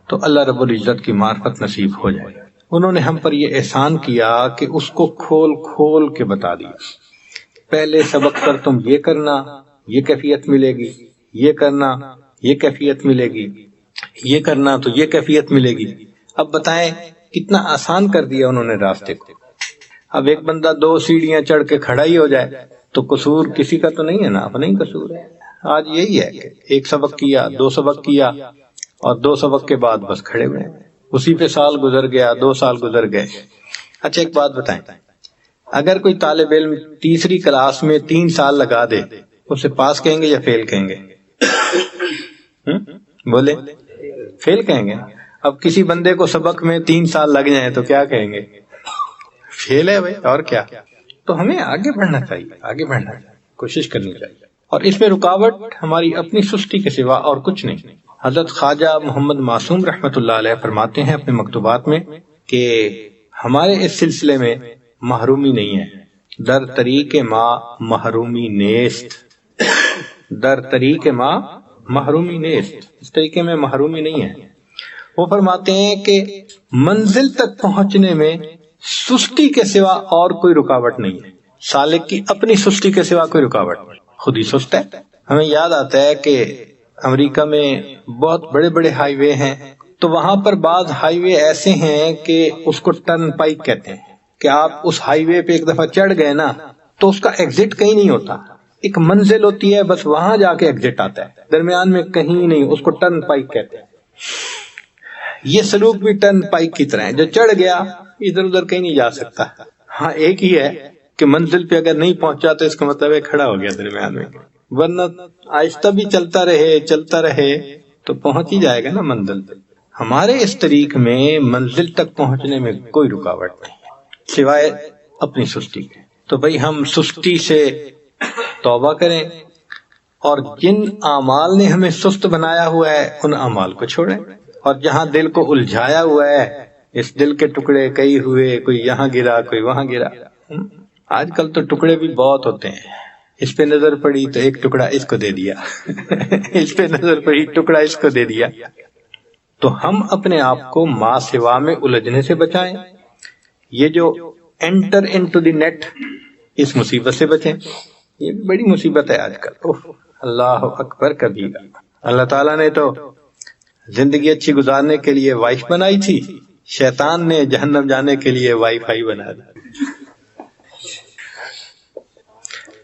تو اللہ رب العزت کی معرفت نصیب ہو جائے۔ انہوں نے ہم پر یہ احسان کیا کہ اس کو کھول کھول کے بتا دیا۔ پہلے سبق پر تم یہ کرنا، یہ کیفیت ملے گی، یہ کرنا، یہ کیفیت ملے گی، یہ کرنا تو یہ کیفیت ملے گی۔ اب بتائیں کتنا آسان کر دیا انہوں نے راستے کو۔ اب ایک بندہ 2 سیڑھیاں چڑھ کے کھڑا ہی ہو جائے تو قصور کسی کا تو نہیں ہے نا، اپنا ہی قصور ہے۔ آج یہی ہے کہ 1 سبق کیا، 2 سبق کیا، اور 2 سبق کے بعد بس کھڑے ہوئے، اسی پہ سال گزر گیا، 2 سال گزر گئے۔ اچھا ایک بات بتائیں، اگر کوئی طالب علم تیسری کلاس میں 3 سال لگا دے، اسے پاس کہیں گے یا فیل کہیں گے؟ بولے فیل کہیں گے۔ اب کسی بندے کو سبق میں 3 سال لگ جائیں تو کیا کہیں گے؟ فیل ہے بھائی، اور کیا؟ تو ہمیں آگے بڑھنا چاہیے، کوشش کرنی چاہیے، اور اس میں رکاوٹ ہماری اپنی سستی کے سوا اور کچھ نہیں۔ حضرت خواجہ محمد معصوم رحمۃ اللہ علیہ فرماتے ہیں اپنے مکتوبات میں کہ ہمارے اس سلسلے میں محرومی نہیں ہے، در طریق ما محرومی نیست، در طریق ما محرومی نیست، اس طریقے میں محرومی نہیں ہے۔ وہ فرماتے ہیں کہ منزل تک پہنچنے میں سستی کے سوا اور کوئی رکاوٹ نہیں ہے، سالک کی اپنی سستی کے سوا کوئی رکاوٹ نہیں، خود ہی سست ہے۔ ہمیں یاد آتا ہے کہ امریکہ میں بہت بڑے بڑے ہائی وے ہیں، تو وہاں پر بعض ہائی وے ایسے ہیں کہ اس کو ٹرن پائک کہتے ہیں، کہ آپ اس ہائی وے پہ ایک دفعہ چڑھ گئے نا تو اس کا ایگزٹ کہیں نہیں ہوتا، ایک منزل ہوتی ہے، بس وہاں جا کے ایگزٹ آتا ہے، درمیان میں کہیں نہیں، اس کو ٹرن پائک کہتے ہیں۔ یہ سلوک بھی ٹرن پائک کی طرح ہے، جو چڑھ گیا ادھر ادھر کہیں نہیں جا سکتا۔ ہاں ایک ہی ہے کہ منزل پہ اگر نہیں پہنچا تو اس کا مطلب ہے کھڑا ہو گیا درمیان میں، ورنہ آہستہ بھی چلتا رہے تو پہنچ ہی جائے گا نا منزل پہ۔ ہمارے اس طریق میں منزل تک پہنچنے میں کوئی رکاوٹ نہیں ہے سوائے اپنی سستی کے۔ تو بھئی ہم سستی سے توبہ کریں، اور جن اعمال نے ہمیں سست بنایا ہوا ہے ان اعمال کو چھوڑیں، اور جہاں دل کو الجھایا ہوا ہے، اس دل کے ٹکڑے کئی ہوئے، کوئی یہاں گرا کوئی وہاں گرا۔ آج کل تو ٹکڑے بھی بہت ہوتے ہیں، اس پہ نظر پڑی تو ایک ٹکڑا اس کو دے دیا اس پہ نظر پڑی ٹکڑا اس کو دے دیا۔ تو ہم اپنے آپ کو ما سوا میں الجھنے سے بچائیں، یہ جو انٹر انٹو دی نیٹ، اس مصیبت سے بچیں، یہ بھی بڑی مصیبت ہے آج کل۔ اللہ اکبر کبیرہ۔ اللہ تعالیٰ نے تو زندگی اچھی گزارنے کے لیے وائف بنائی تھی، شیطان نے جہنم جانے کے لیے وائی فائی بنا دی۔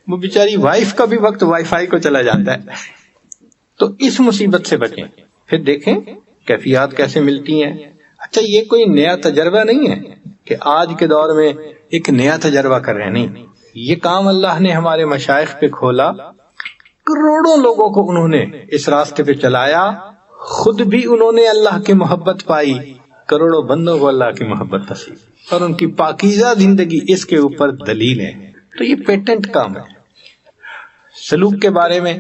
وہ بیچاری وائف کا بھی وقت وائی فائی کو چلا جاتا ہے۔ تو اس مصیبت سے بچیں، پھر دیکھیں کیفیات کیسے ملتی ہیں۔ اچھا یہ کوئی نیا تجربہ نہیں ہے کہ آج کے دور میں ایک نیا تجربہ کر رہے ہیں، نہیں، یہ کام اللہ نے ہمارے مشائخ پہ کھولا، کروڑوں لوگوں کو انہوں نے اس راستے پہ چلایا، خود بھی انہوں نے اللہ کی محبت پائی، کروڑوں بندوں کو اللہ کی محبت نصیب، اور ان کی پاکیزہ زندگی اس کے اوپر دلیل ہے۔ تو یہ پیٹنٹ کام ہے۔ سلوک کے بارے میں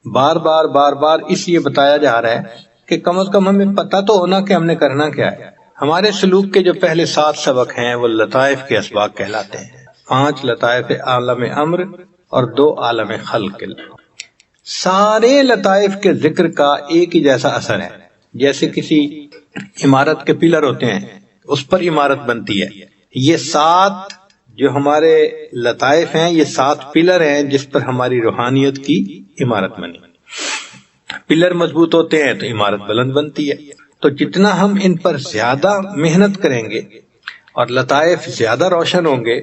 بار بار اس لیے بتایا جا رہا ہے کہ کم از کم ہمیں پتہ تو ہونا کہ ہم نے کرنا کیا ہے۔ ہمارے سلوک کے جو پہلے 7 سبق ہیں وہ لطائف کے اسباق کہلاتے ہیں، 5 لطائف عالم امر اور 2 عالم خلق۔ سارے لطائف کے ذکر کا ایک ہی جیسا اثر ہے، جیسے کسی عمارت کے پلر ہوتے ہیں، اس پر عمارت بنتی ہے۔ یہ 7 جو ہمارے لطائف ہیں، یہ 7 پلر ہیں جس پر ہماری روحانیت کی عمارت بنی۔ پلر مضبوط ہوتے ہیں تو عمارت بلند بنتی ہے۔ تو جتنا ہم ان پر زیادہ محنت کریں گے اور لطائف زیادہ روشن ہوں گے،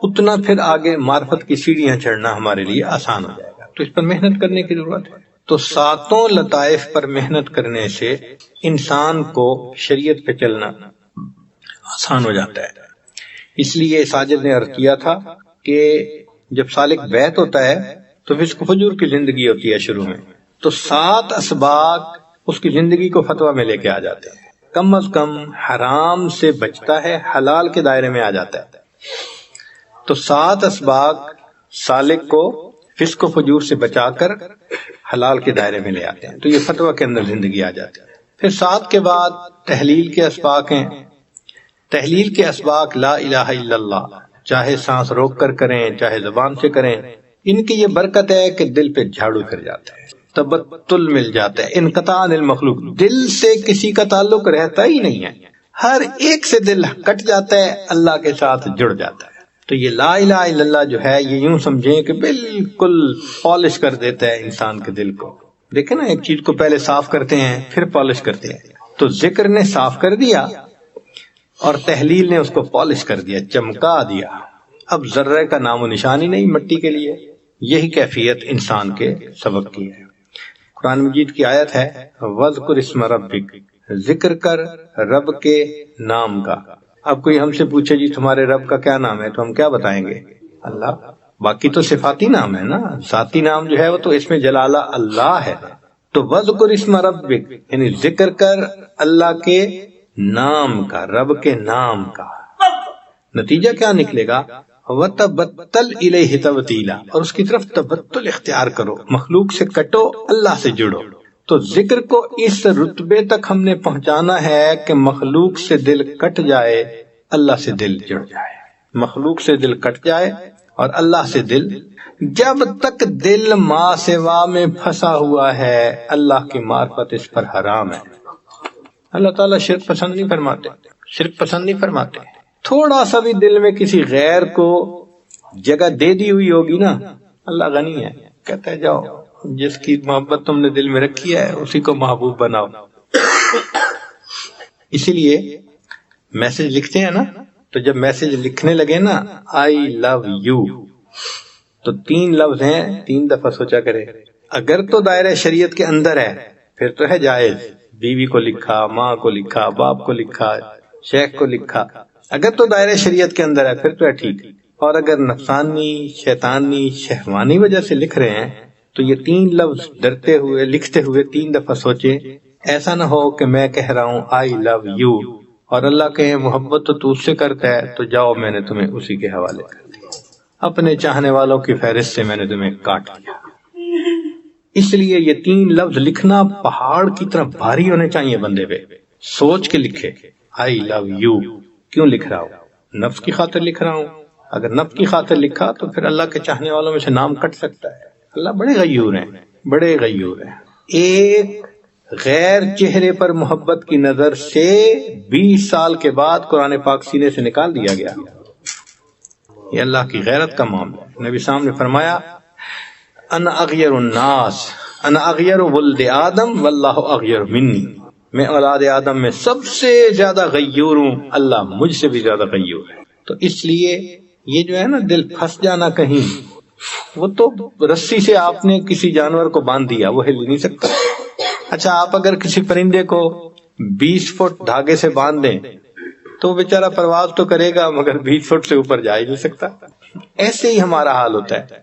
اتنا پھر آگے معرفت کی سیڑھیاں چڑھنا ہمارے لیے آسان ہو جائے گا۔ تو اس پر محنت کرنے کی ضرورت ہے۔ تو 7 لطائف پر محنت کرنے سے انسان کو شریعت پہ چلنا آسان ہو جاتا ہے۔ اس لیے ساجد نے عرض کیا تھا کہ جب سالک بیت ہوتا ہے تو فسق فجور کی زندگی ہوتی ہے شروع میں، تو 7 اسباق اس کی زندگی کو فتویٰ میں لے کے آ جاتے ہیں۔ کم از کم حرام سے بچتا ہے، حلال کے دائرے میں آ جاتا ہے۔ تو 7 اسباق سالک کو فسق و فجور سے بچا کر حلال کے دائرے میں لے آتے ہیں، تو یہ فتویٰ کے اندر زندگی آ جاتی ہے۔ پھر 7 کے بعد تحلیل کے اسباق ہیں۔ تحلیل کے اسباق لا الہ الا اللہ، چاہے سانس روک کر کریں چاہے زبان سے کریں، ان کی یہ برکت ہے کہ دل پہ جھاڑو پھر جاتا ہے، تبتل مل جاتا ہے، انقطاع عن المخلوق، دل سے کسی کا تعلق رہتا ہی نہیں ہے، ہر ایک سے دل کٹ جاتا ہے، اللہ کے ساتھ جڑ جاتا ہے۔ تو یہ لا الہ الا اللہ جو ہے، یہ یوں سمجھیں کہ بالکل پالش کر دیتا ہے انسان کے دل کو۔ دیکھیں نا، ایک چیز کو پہلے صاف کرتے ہیں پھر پالش کرتے ہیں، تو ذکر نے صاف کر دیا اور تحلیل نے اس کو پالش کر دیا، چمکا دیا، اب ذرے کا نام و نشان ہی نہیں مٹی کے لیے۔ یہی کیفیت انسان کے سبق کی ہے۔ قرآن مجید کی آیت ہے وَاذْكُرِ اسْمَ رَبِّكَ، ذکر کر رب کے نام کا۔ اب کوئی ہم سے پوچھے جی تمہارے رب کا کیا نام ہے، تو ہم کیا بتائیں گے؟ اللہ۔ باقی تو صفاتی نام ہے نا، ذاتی نام جو ہے وہ تو اس میں جلالہ اللہ ہے، تو وذکر اسم ربک یعنی ذکر کر اللہ کے نام کا، رب کے نام کا۔ نتیجہ کیا نکلے گا؟ وَتَبَتَّلْ إِلَيْهِ تَبْتِيلًا، اور اس کی طرف تبتل اختیار کرو، مخلوق سے کٹو، اللہ سے جڑو۔ تو ذکر کو اس رتبے تک ہم نے پہنچانا ہے کہ مخلوق سے دل کٹ جائے، اللہ سے دل جڑ جائے۔ مخلوق سے دل کٹ جائے اور اللہ سے دل، جب تک دل ما سوا میں پھنسا ہوا ہے اللہ کی معرفت اس پر حرام ہے۔ اللہ تعالیٰ شرک پسند نہیں فرماتے، شرک پسند نہیں فرماتے۔ تھوڑا سا بھی دل میں کسی غیر کو جگہ دے دی ہوئی ہوگی نا، اللہ غنی ہے، کہتا ہے جاؤ جس کی محبت تم نے دل میں رکھی ہے اسی کو محبوب بناؤ۔ اسی لیے میسج لکھتے ہیں نا، تو جب میسج لکھنے لگے نا آئی لو یو، تو 3 لفظ ہیں، 3 دفعہ سوچا کرے۔ اگر تو دائرہ شریعت کے اندر ہے پھر تو ہے جائز، بیوی کو لکھا، ماں کو لکھا، باپ کو لکھا، شیخ کو لکھا، اگر تو دائرہ شریعت کے اندر ہے پھر تو ہے ٹھیک۔ اور اگر نفسانی، شیطانی، شہوانی وجہ سے لکھ رہے ہیں تو یہ 3 لفظ ڈرتے ہوئے لکھتے ہوئے 3 دفعہ سوچیں، ایسا نہ ہو کہ میں کہہ رہا ہوں آئی لو یو اور اللہ کہے محبت تو تو اس سے کرتا ہے تو جاؤ میں نے تمہیں اسی کے حوالے کر دیا، اپنے چاہنے والوں کی فہرست سے میں نے تمہیں کاٹ دیا۔ اس لیے یہ 3 لفظ لکھنا پہاڑ کی طرح بھاری ہونے چاہیے بندے پہ، سوچ کے لکھے۔ آئی لو یو کیوں لکھ رہا ہوں؟ نفس کی خاطر لکھ رہا ہوں۔ اگر نفس کی خاطر لکھا تو پھر اللہ کے چاہنے والوں میں سے نام کٹ سکتا ہے۔ اللہ بڑے غیور ہیں، بڑے غیور ہیں۔ ایک غیر چہرے پر محبت کی نظر سے 20 سال کے بعد قرآن پاک سینے سے نکال دیا گیا۔ یہ اللہ کی غیرت کا معاملہ ہے۔ نبی صاحب نے فرمایا انا اغیر الناس، انا اغیر ولد آدم واللہ اغیر منی، میں اولاد آدم میں سب سے زیادہ غیور ہوں، اللہ مجھ سے بھی زیادہ غیور ہے۔ تو اس لیے یہ جو ہے نا دل پھنس جانا کہیں، وہ تو رسی سے آپ نے کسی جانور کو باندھ دیا، وہ ہل نہیں سکتا۔ اچھا آپ اگر کسی پرندے کو 20 فٹ دھاگے سے باندھ دیں تو بیچارہ پرواز تو کرے گا مگر 20 فٹ سے اوپر جا ہی نہیں سکتا۔ ایسے ہی ہمارا حال ہوتا ہے،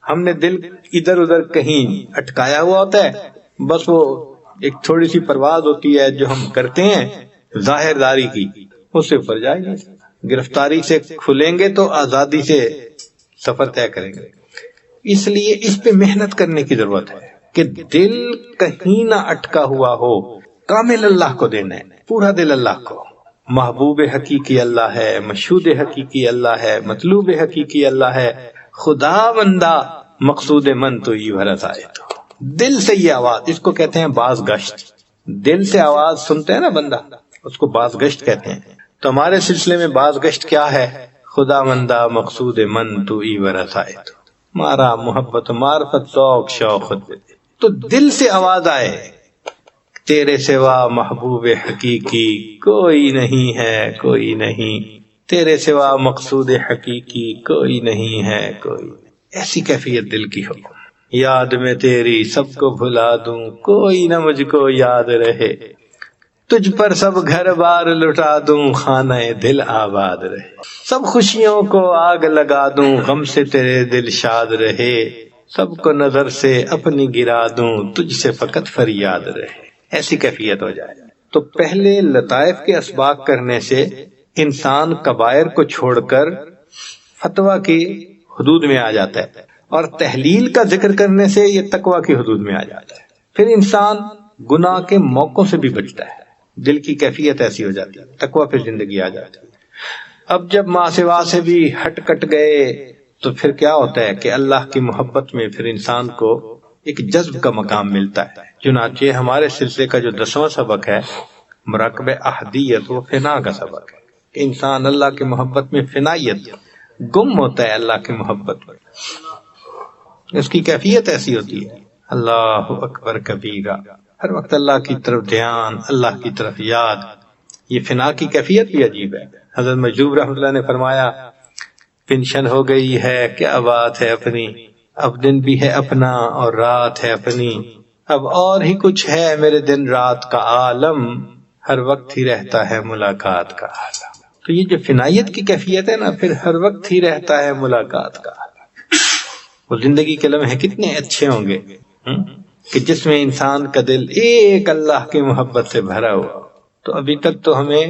ہم نے دل ادھر ادھر کہیں اٹکایا ہوا ہوتا ہے، بس وہ ایک تھوڑی سی پرواز ہوتی ہے جو ہم کرتے ہیں ظاہر داری کی، اس سے اوپر جا ہی نہیں سکتا۔ گرفتاری سے کھلیں گے تو آزادی سے سفر طے کریں گے۔ اس لیے اس پہ محنت کرنے کی ضرورت ہے کہ دل کہیں نہ اٹکا ہوا ہو، کامل اللہ کو دینا ہے، پورا دل اللہ کو۔ محبوب حقیقی اللہ ہے، مشہود حقیقی اللہ ہے، مطلوب حقیقی اللہ ہے، خدا بندہ مقصود من تو یہ بھرس آئے۔ تو دل سے یہ آواز، اس کو کہتے ہیں باز گشت۔ دل سے آواز سنتے ہیں نا بندہ، اس کو باز گشت کہتے ہیں۔ تو ہمارے سلسلے میں باز گشت کیا ہے؟ خدا بندہ مقصود من تو ای برس آئے، تو مارا محبت معرفت ذوق شوق خود دے۔ تو دل سے آواز آئے تیرے سوا محبوب حقیقی کوئی نہیں ہے، کوئی نہیں، تیرے سوا مقصود حقیقی کوئی نہیں ہے، کوئی، ایسی کیفیت دل کی ہو۔ یاد میں تیری سب کو بھلا دوں، کوئی نہ مجھ کو یاد رہے، تجھ پر سب گھر بار لٹا دوں، خانہ دل آباد رہے، سب خوشیوں کو آگ لگا دوں، غم سے تیرے دل شاد رہے، سب کو نظر سے اپنی گرا دوں، تجھ سے فقط فریاد رہے۔ ایسی کیفیت ہو جائے تو پہلے لطائف کے اسباق کرنے سے انسان کبائر کو چھوڑ کر فتویٰ کی حدود میں آ جاتا ہے، اور تحلیل کا ذکر کرنے سے یہ تقویٰ کی حدود میں آ جاتا ہے۔ پھر انسان گناہ کے موقعوں سے بھی بچتا ہے، دل کی کیفیت ایسی ہو جاتی ہے، تقویٰ پھر زندگی آ جاتی ہے۔ اب جب ماں سوا سے بھی ہٹ کٹ گئے تو پھر کیا ہوتا ہے کہ اللہ کی محبت میں پھر انسان کو ایک جذب کا مقام ملتا ہے۔ چنانچہ ہمارے سلسلے کا جو 10واں سبق ہے مراقبہ احدیت، وہ فنا کا سبق ہے کہ انسان اللہ کی محبت میں فنائیت، گم ہوتا ہے اللہ کی محبت میں، اس کی کیفیت ایسی ہوتی ہے اللہ اکبر کبیرہ، ہر وقت اللہ کی طرف دھیان، اللہ کی طرف یاد۔ یہ فنا کی کیفیت بھی عجیب ہے۔ حضرت مجذوب رحمۃ اللہ نے فرمایا پینشن ہو گئی ہے، کیا بات ہے اپنی، اب دن بھی ہے اپنا اور رات ہے اپنی، اب اور ہی کچھ ہے میرے دن رات کا عالم، ہر وقت ہی رہتا ہے ملاقات کا عالم۔ تو یہ جو فنائیت کی کیفیت ہے نا، پھر ہر وقت ہی رہتا ہے ملاقات کا عالم۔ وہ زندگی کے لمحے کتنے اچھے ہوں گے، کہ جس میں انسان کا دل ایک اللہ کی محبت سے بھرا ہوا. تو ابھی تک تو ہمیں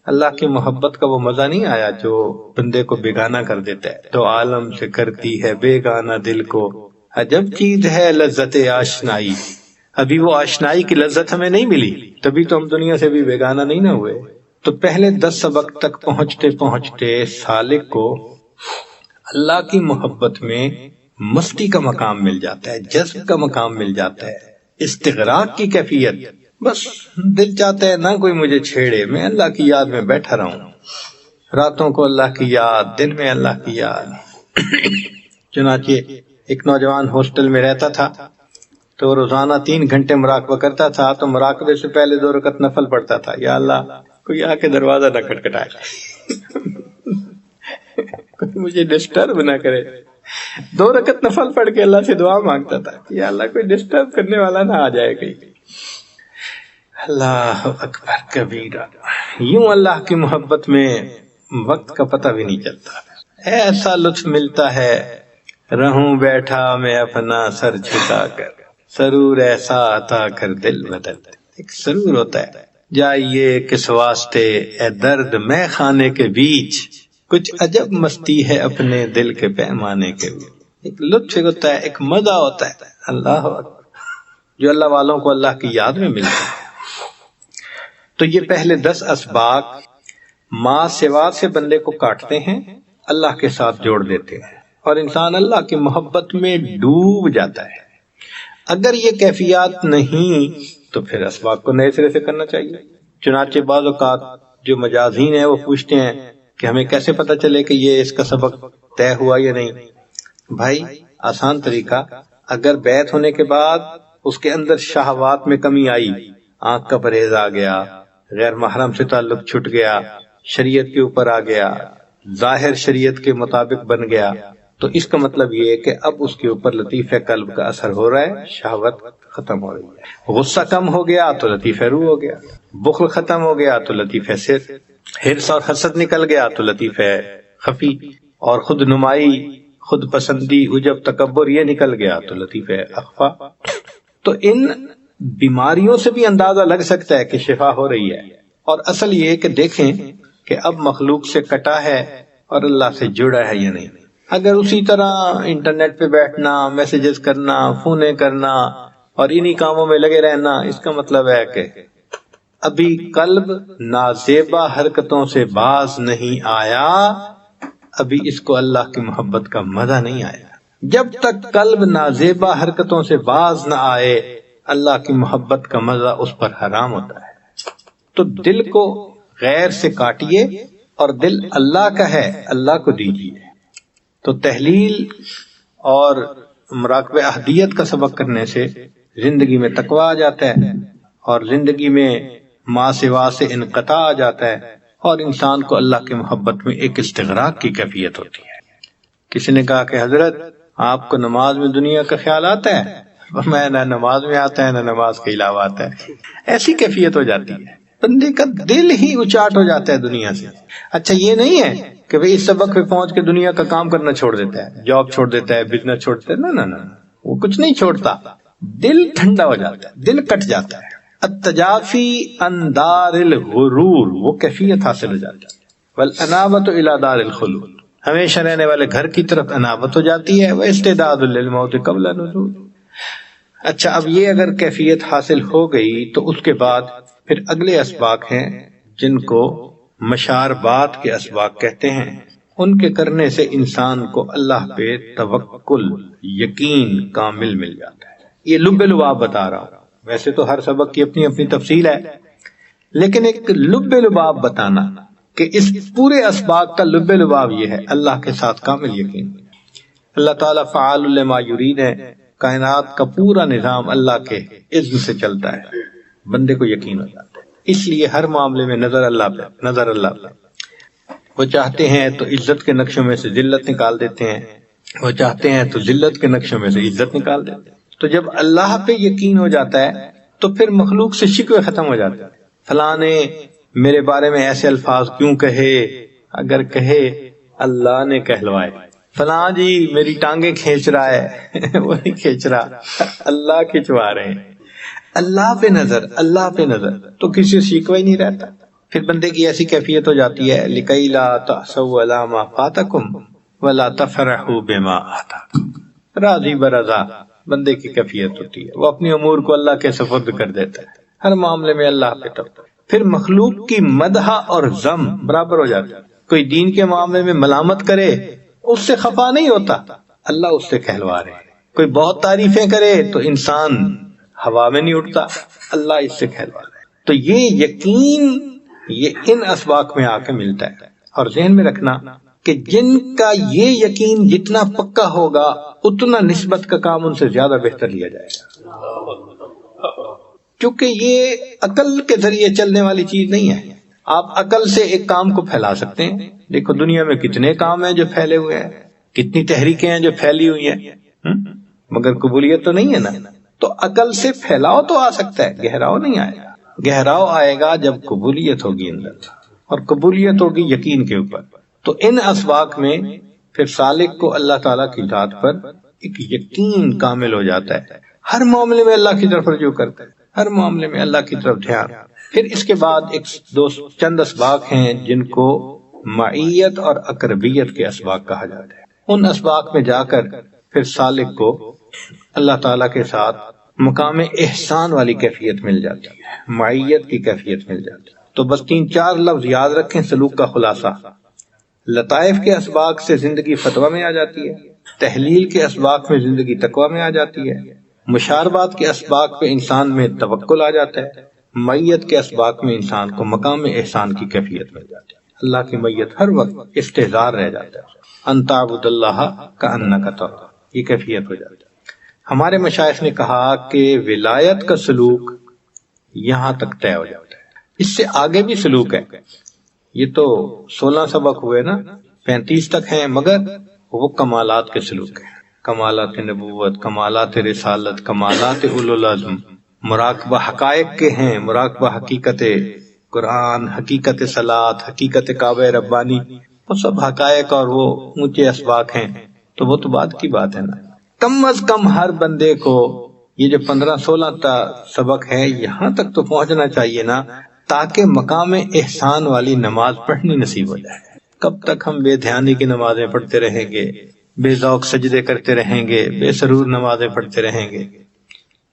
اللہ کی محبت کا وہ مزہ نہیں آیا جو بندے کو بیگانہ کر دیتا ہے. تو عالم سے کرتی ہے بیگانہ دل کو، عجب چیز ہے لذت آشنائی. ابھی وہ آشنائی کی لذت ہمیں نہیں ملی، تبھی تو ہم دنیا سے بھی بیگانہ نہیں نہ ہوئے. تو پہلے 10 سبق تک پہنچتے پہنچتے سالک کو اللہ کی محبت میں مستی کا مقام مل جاتا ہے، جذب کا مقام مل جاتا ہے، استغراق کی کیفیت. بس دل چاہتا ہے نہ کوئی مجھے چھیڑے، میں اللہ کی یاد میں بیٹھا رہوں، راتوں کو اللہ کی یاد، دن میں اللہ کی یاد. چنانچہ ایک نوجوان ہاسٹل میں رہتا تھا تو روزانہ 3 گھنٹے مراقبہ کرتا تھا. تو مراقبے سے پہلے 2 رکعت نفل پڑھتا تھا. یا اللہ کوئی آ کے دروازہ نہ کھٹکھٹائے، کوئی مجھے ڈسٹرب نہ کرے. 2 رکعت نفل پڑھ کے اللہ سے دعا مانگتا تھا کہ یا اللہ کوئی ڈسٹرب کرنے والا نہ آ جائے کہیں. اللہ اکبر کبیرہ. یوں اللہ کی محبت میں وقت کا پتہ بھی نہیں چلتا. ایسا لطف ملتا ہے رہوں بیٹھا میں اپنا سر جھکا کر، سرور ایسا عطا کر دل بدل. ایک سرور ہوتا ہے، جائیے کس واسطے اے درد میں خانے کے بیچ، کچھ عجب مستی ہے اپنے دل کے پیمانے کے بیچ. ایک لطف ہوتا ہے، ایک مزہ ہوتا ہے. اللہ اکبر، جو اللہ والوں کو اللہ کی یاد میں ملتا ہے. تو یہ پہلے 10 اسباق ماں سوا سے بندے کو کاٹتے ہیں، اللہ کے ساتھ جوڑ دیتے ہیں، اور انسان اللہ کی محبت میں ڈوب جاتا ہے. اگر یہ کیفیات نہیں تو پھر اسباق کو نئے سرے سے کرنا چاہیے. چنانچہ بعض اوقات جو مجازین ہیں وہ پوچھتے ہیں کہ ہمیں کیسے پتہ چلے کہ یہ اس کا سبق طے ہوا یا نہیں. بھائی آسان طریقہ، اگر بیعت ہونے کے بعد اس کے اندر شہوات میں کمی آئی، آنکھ کا پرہیز آ گیا، غیر محرم سے تعلق چھٹ گیا، شریعت کے اوپر آ گیا، ظاہر شریعت کے مطابق بن گیا، تو اس کا مطلب یہ ہے کہ اب اس کے اوپر لطیفہ قلب کا اثر ہو رہا ہے، شہوت ختم ہو رہی ہے. غصہ کم ہو گیا تو لطیفہ روح ہو گیا، بخل ختم ہو گیا تو لطیفہ سر، حرص اور حسد نکل گیا تو لطیفہ خفی، اور خود نمائی، خود پسندی، عجب، تکبر یہ نکل گیا تو لطیفہ اخفا. تو ان بیماریوں سے بھی اندازہ لگ سکتا ہے کہ شفا ہو رہی ہے. اور اصل یہ کہ دیکھیں کہ اب مخلوق سے کٹا ہے اور اللہ سے جڑا ہے یا نہیں. اگر اسی طرح انٹرنیٹ پہ بیٹھنا، میسیجز کرنا، فونے کرنا اور انہی کاموں میں لگے رہنا، اس کا مطلب ہے کہ ابھی قلب نازیبا حرکتوں سے باز نہیں آیا، ابھی اس کو اللہ کی محبت کا مزہ نہیں آیا. جب تک قلب نازیبا حرکتوں سے باز نہ آئے، اللہ کی محبت کا مزہ اس پر حرام ہوتا ہے. تو دل کو غیر سے کاٹیے اور دل اللہ کا ہے، اللہ کو دیجیے. تو تحلیل اور مراقبہ احدیت کا سبق کرنے سے زندگی میں تقوی آ جاتا ہے، اور زندگی میں ماں سوا سے انقطاع آ جاتا ہے، اور انسان کو اللہ کی محبت میں ایک استغراق کی کیفیت ہوتی ہے. کسی نے کہا کہ حضرت آپ کو نماز میں دنیا کا خیال آتا ہے؟ میں نہ نماز میں آتا ہے نہ نماز کے علاوہ آتا ہے. ایسی کیفیت ہو جاتی ہے، بندے کا دل ہی اچاٹ ہو جاتا ہے دنیا سے. اچھا یہ نہیں ہے کہ بھئی اس سبق پہ پہنچ کے دنیا کا کام کرنا چھوڑ دیتا ہے، جاب چھوڑ دیتا ہے، بزنس چھوڑ دیتا ہے. نہ وہ کچھ نہیں چھوڑتا، دل ٹھنڈا ہو جاتا ہے، دل کٹ جاتا ہے. التجافی عن دار الغرور، وہ کیفیت حاصل ہو جاتی ہے. والانابۃ الی دار الخلود، ہمیشہ رہنے والے گھر کی طرف انابت ہو جاتی ہے. واستعداد للموت قبل نزول. اچھا اب یہ اگر کیفیت حاصل ہو گئی تو اس کے بعد پھر اگلے اسباق ہیں جن کو مشاربات کے اسباق کہتے ہیں. ان کے کرنے سے انسان کو اللہ پہ توکل، یقین کامل مل جاتا ہے. یہ لب لباب بتا رہا ہوں، ویسے تو ہر سبق کی اپنی اپنی تفصیل ہے، لیکن ایک لب لباب بتانا کہ اس پورے اسباق کا لب لباب یہ ہے اللہ کے ساتھ کامل یقین. اللہ تعالیٰ فعال لما یرید ہے، کائنات کا پورا نظام اللہ کے اذن سے چلتا ہے، بندے کو یقین ہو جاتا ہے. اس لیے ہر معاملے میں نظر اللہ پہ، نظر اللہ پہ. وہ چاہتے ہیں تو عزت کے نقشوں میں سے ذلت نکال دیتے ہیں، وہ چاہتے ہیں تو ذلت کے نقشوں میں سے عزت نکال دیتے ہیں. تو جب اللہ پہ یقین ہو جاتا ہے تو پھر مخلوق سے شکوے ختم ہو جاتے ہیں. فلاں نے میرے بارے میں ایسے الفاظ کیوں کہے؟ اگر کہے اللہ نے کہلوائے. فلاں جی میری ٹانگیں کھینچ رہا ہے وہ نہیں کھینچ رہا، اللہ کھینچوا رہے ہیں، اللہ پہ نظر، اللہ پہ نظر، تو کسی سے شکوہ ہی نہیں رہتا۔ پھر بندے کی ایسی کیفیت ہو جاتی ہے لِكَيْ لَا تَأْسَوْا عَلَىٰ مَا فَاتَكُمْ وَلَا تَفْرَحُوا بِمَا آتَاكُمْ، راضی برضا بندے کی کیفیت ہوتی ہے، وہ اپنی امور کو اللہ کے سپرد کر دیتا ہے، ہر معاملے میں اللہ پہ توکل۔ پھر مخلوق کی مدح اور ذم برابر ہو جاتا ہے، کوئی دین کے معاملے میں ملامت کرے اس سے خفا نہیں ہوتا، اللہ اس سے کہلوا رہے ہیں، کوئی بہت تعریفیں کرے تو انسان ہوا میں نہیں اٹھتا، اللہ اس سے کہلوا رہے ہیں۔ تو یہ یقین یہ ان اسباق میں آ کے ملتا ہے، اور ذہن میں رکھنا کہ جن کا یہ یقین جتنا پکا ہوگا اتنا نسبت کا کام ان سے زیادہ بہتر لیا جائے گا، کیونکہ یہ عقل کے ذریعے چلنے والی چیز نہیں ہے۔ آپ عقل سے ایک کام کو پھیلا سکتے ہیں، دیکھو دنیا میں کتنے کام ہیں جو پھیلے ہوئے ہیں، کتنی تحریکیں ہیں جو پھیلی ہوئی ہیں، مگر قبولیت تو نہیں ہے نا۔ تو عقل سے پھیلاؤ تو آ سکتا ہے، گہراؤ نہیں آئے گا۔ گہراؤ آئے گا جب قبولیت ہوگی اندر، اور قبولیت ہوگی یقین کے اوپر۔ تو ان اسباق میں پھر سالک کو اللہ تعالیٰ کی ذات پر ایک یقین کامل ہو جاتا ہے، ہر معاملے میں اللہ کی طرف رجوع کرتا ہے، ہر معاملے میں اللہ کی طرف دھیان۔ پھر اس کے بعد چند اسباق ہیں جن کو معیت اور اقربیت کے اسباق کہا جاتا ہے۔ ان اسباق میں جا کر پھر سالک کو اللہ تعالیٰ کے ساتھ مقام احسان والی کیفیت مل جاتی ہے، معیت کی کیفیت مل جاتی ہے۔ تو بس 3-4 لفظ یاد رکھیں سلوک کا خلاصہ۔ لطائف کے اسباق سے زندگی فتویٰ میں آ جاتی ہے، تحلیل کے اسباق میں زندگی تقویٰ میں آ جاتی ہے، مشاربات کے اسباق پہ انسان میں توکل آ جاتا ہے، میت کے اسباق میں انسان کو مقام احسان کی کیفیت مل جاتی ہے، اللہ کی میت ہر وقت استحضار رہ جاتا ہے، ان تعبد اللہ کأنک تراہ، یہ کیفیت ہو جاتی ہے۔ ہمارے مشائخ نے کہا کہ ولایت کا سلوک یہاں تک طے ہو جاتا ہے، اس سے آگے بھی سلوک ہے۔ یہ تو 16 سبق ہوئے نا، 35 تک ہیں، مگر وہ کمالات کے سلوک ہیں، کمالات نبوت، کمالات رسالت، کمالات اولو العزم، مراقبہ حقائق کے ہیں، مراقبہ حقیقت قرآن، حقیقت صلاۃ، حقیقت کعبہ ربانی، وہ سب حقائق اور وہ اونچے اسباق ہیں۔ تو وہ تو بات کی بات ہے نا، کم از کم ہر بندے کو یہ جو 15-16 سبق ہے یہاں تک تو پہنچنا چاہیے نا، تاکہ مقام احسان والی نماز پڑھنی نصیب ہو جائے۔ کب تک ہم بے دھیانی کی نمازیں پڑھتے رہیں گے، بے ذوق سجدے کرتے رہیں گے، بے سرور نمازیں پڑھتے رہیں گے؟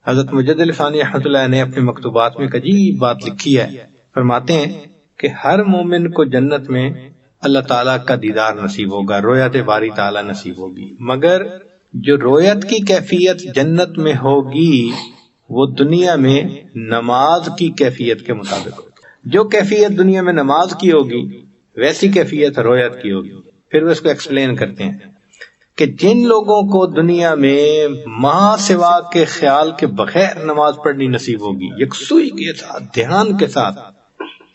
حضرت مجد الفانی رحمۃ اللہ نے اپنے مکتوبات میں ایک عجیب بات لکھی ہے، فرماتے ہیں کہ ہر مومن کو جنت میں اللہ تعالیٰ کا دیدار نصیب ہوگا، رویت باری تعالیٰ نصیب ہوگی، مگر جو رویت کی کیفیت جنت میں ہوگی وہ دنیا میں نماز کی کیفیت کے مطابق ہوگی۔ جو کیفیت دنیا میں نماز کی ہوگی ویسی کیفیت رویت کی ہوگی۔ پھر وہ اس کو ایکسپلین کرتے ہیں کہ جن لوگوں کو دنیا میں ماں سوا کے خیال کے بغیر نماز پڑھنی نصیب ہوگی، یکسوئی کے ساتھ، دھیان کے ساتھ،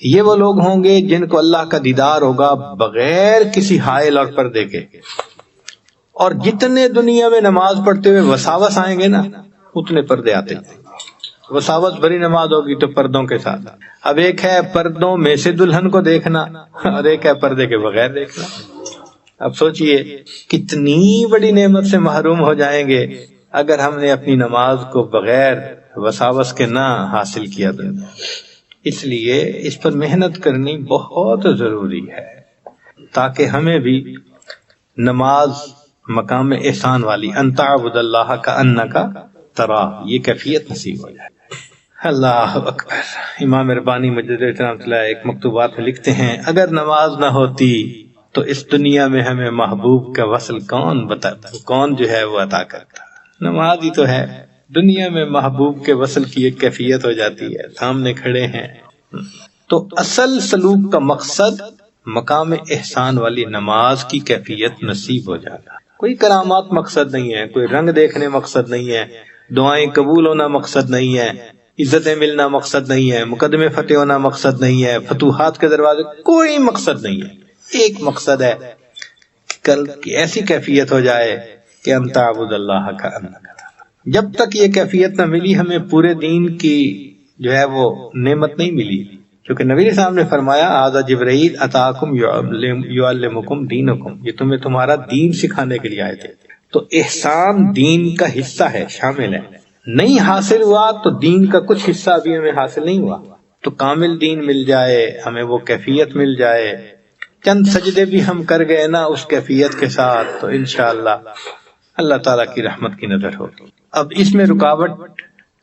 یہ وہ لوگ ہوں گے جن کو اللہ کا دیدار ہوگا بغیر کسی حائل اور پردے کے۔ اور جتنے دنیا میں نماز پڑھتے ہوئے وساوس آئیں گے نا، اتنے پردے آتے ہیں۔ وساوس بھری نماز ہوگی تو پردوں کے ساتھ۔ اب ایک ہے پردوں میں سے دلہن کو دیکھنا، اور ایک ہے پردے کے بغیر دیکھنا۔ اب سوچئے کتنی بڑی نعمت سے محروم ہو جائیں گے اگر ہم نے اپنی نماز کو بغیر وساوس کے نہ حاصل کیا تو۔ اس لیے اس پر محنت کرنی بہت ضروری ہے تاکہ ہمیں بھی نماز مقام احسان والی ان تعبد اللہ کأنک تراہ یہ کیفیت نصیب ہو جائے۔ اللہ اکبر۔ امام ربانی مجدد رحمۃ اللہ ایک مکتوبات میں لکھتے ہیں، اگر نماز نہ ہوتی تو اس دنیا میں ہمیں محبوب کا وصل کون جو ہے وہ عطا کرتا؟ نماز ہی تو ہے، دنیا میں محبوب کے وصل کی ایک کیفیت ہو جاتی ہے، سامنے کھڑے ہیں۔ تو اصل سلوک کا مقصد مقام احسان والی نماز کی کیفیت نصیب ہو جانا۔ کوئی کرامات مقصد نہیں ہے، کوئی رنگ دیکھنے مقصد نہیں ہے، دعائیں قبول ہونا مقصد نہیں ہے، عزتیں ملنا مقصد نہیں ہے، مقدمے فتح ہونا مقصد نہیں ہے، فتوحات کے دروازے، کوئی مقصد نہیں ہے۔ ایک مقصد ہے کہ کل کی ایسی کیفیت ہو جائے کہ ان تعبد اللہ کأنک تراہ۔ جب تک یہ کیفیت نہ ملی ہمیں پورے دین کی جو ہے وہ نعمت نہیں ملی کیونکہ نبی صاحب نے فرمایا آذا جبرائیل اتاکم یعلمکم دینکم، یہ تمہیں تمہارا دین سکھانے کے لیے آئے تھے۔ تو احسان دین کا حصہ ہے، شامل ہے۔ نہیں حاصل ہوا تو دین کا کچھ حصہ بھی ہمیں حاصل نہیں ہوا، تو کامل دین مل جائے، ہمیں وہ کیفیت مل جائے، چند سجدے بھی ہم کر گئے نا اس کیفیت کے ساتھ، تو انشاءاللہ اللہ تعالیٰ کی رحمت کی نظر ہوگی۔ اب اس میں رکاوٹ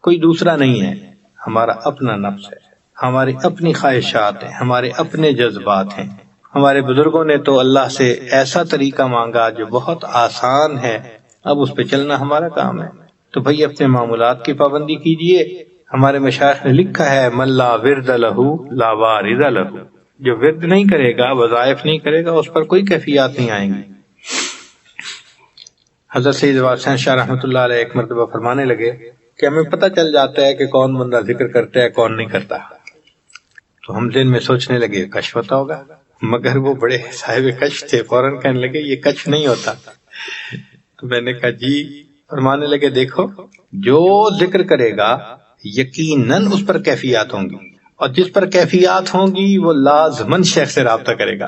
کوئی دوسرا نہیں ہے، ہمارا اپنا نفس ہے، ہماری اپنی خواہشات ہیں، ہمارے اپنے جذبات ہیں۔ ہمارے بزرگوں نے تو اللہ سے ایسا طریقہ مانگا جو بہت آسان ہے، اب اس پہ چلنا ہمارا کام ہے۔ تو بھئی اپنے معمولات کی پابندی کیجئے۔ ہمارے مشائخ نے لکھا ہے من لا ورد لہ لا وارد لہ، جو ورد نہیں کرے گا، وظائف نہیں کرے گا، اس پر کوئی کیفیات نہیں آئیں گی۔ حضرت سید حسین شاہ رحمۃ اللہ علیہ ایک مرتبہ فرمانے لگے کہ ہمیں پتہ چل جاتا ہے کہ کون بندہ ذکر کرتا ہے کون نہیں کرتا، تو ہم دن میں سوچنے لگے کشف ہوتا ہوگا، مگر وہ بڑے صاحب کشف تھے، فوراً کہنے لگے یہ کشف نہیں ہوتا۔ تو میں نے کہا جی، فرمانے لگے دیکھو جو ذکر کرے گا یقیناً اس پر کیفیات ہوں گی، اور جس پر کیفیات ہوں گی وہ لازماً شیخ سے رابطہ کرے گا،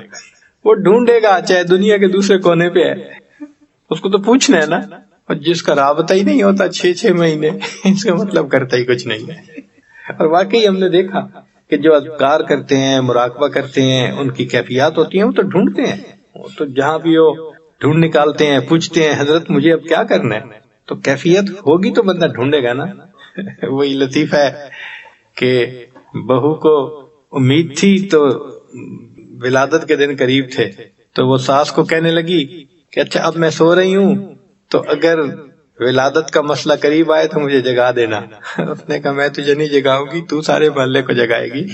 وہ ڈھونڈے گا چاہے دنیا کے دوسرے کونے پہ ہے، اس کو تو پوچھنا ہے نا۔ اور جس کا رابطہ ہی نہیں ہوتا 6 مہینے، اس کا مطلب کرتا ہی کچھ نہیں ہے۔ اور واقعی ہم نے دیکھا کہ جو اذکار کرتے ہیں، مراقبہ کرتے ہیں، ان کی کیفیات ہوتی ہیں، وہ تو ڈھونڈتے ہیں، وہ تو جہاں بھی ہو ڈھونڈ نکالتے ہیں، پوچھتے ہیں حضرت مجھے اب کیا کرنا ہے، تو کیفیت ہوگی تو بندہ ڈھونڈے گا نا۔ وہی لطیفہ ہے کہ بہو کو امید تھی تو ولادت کے دن قریب تھے، تو وہ ساس کو کہنے لگی کہ اچھا اب میں سو رہی ہوں تو اگر ولادت کا مسئلہ قریب آئے تو مجھے جگا دینا۔ اس نے کہا میں تجھے نہیں جگاؤں گی، تو سارے محلے کو جگائے گی۔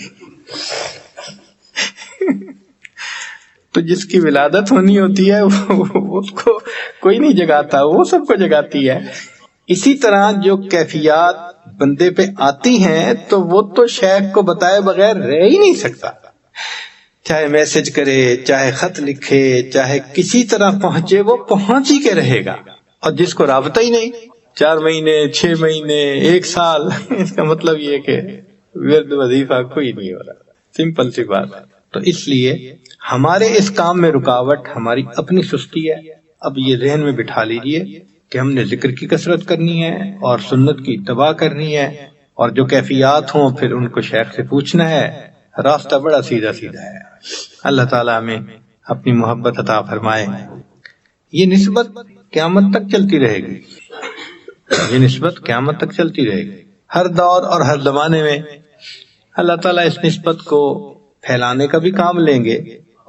تو جس کی ولادت ہونی ہوتی ہے اس کو کوئی نہیں جگاتا، وہ سب کو جگاتی ہے۔ اسی طرح جو کیفیات بندے پہ آتی ہیں تو وہ تو شیخ کو بتائے بغیر رہ ہی نہیں سکتا، چاہے میسج کرے، چاہے خط لکھے، چاہے کسی طرح پہنچے، وہ پہنچ ہی کے رہے گا۔ اور جس کو رابطہ ہی نہیں، 4 مہینے، 6 مہینے، 1 سال، اس کا مطلب یہ کہ ورد وظیفہ کوئی نہیں ہو رہا، سمپل سی بات ہے۔ تو اس لیے ہمارے اس کام میں رکاوٹ ہماری اپنی سستی ہے۔ اب یہ ذہن میں بٹھا لیجئے کہ ہم نے ذکر کی کثرت کرنی ہے اور سنت کی اتباع کرنی ہے، اور جو کیفیات ہوں پھر ان کو شیخ سے پوچھنا ہے۔ راستہ بڑا سیدھا سیدھا ہے۔ اللہ تعالیٰ ہمیں اپنی محبت عطا فرمائے۔ یہ نسبت قیامت تک چلتی رہے گی، یہ نسبت قیامت تک چلتی رہے گی۔ ہر دور اور ہر زمانے میں اللہ تعالیٰ اس نسبت کو پھیلانے کا بھی کام لیں گے،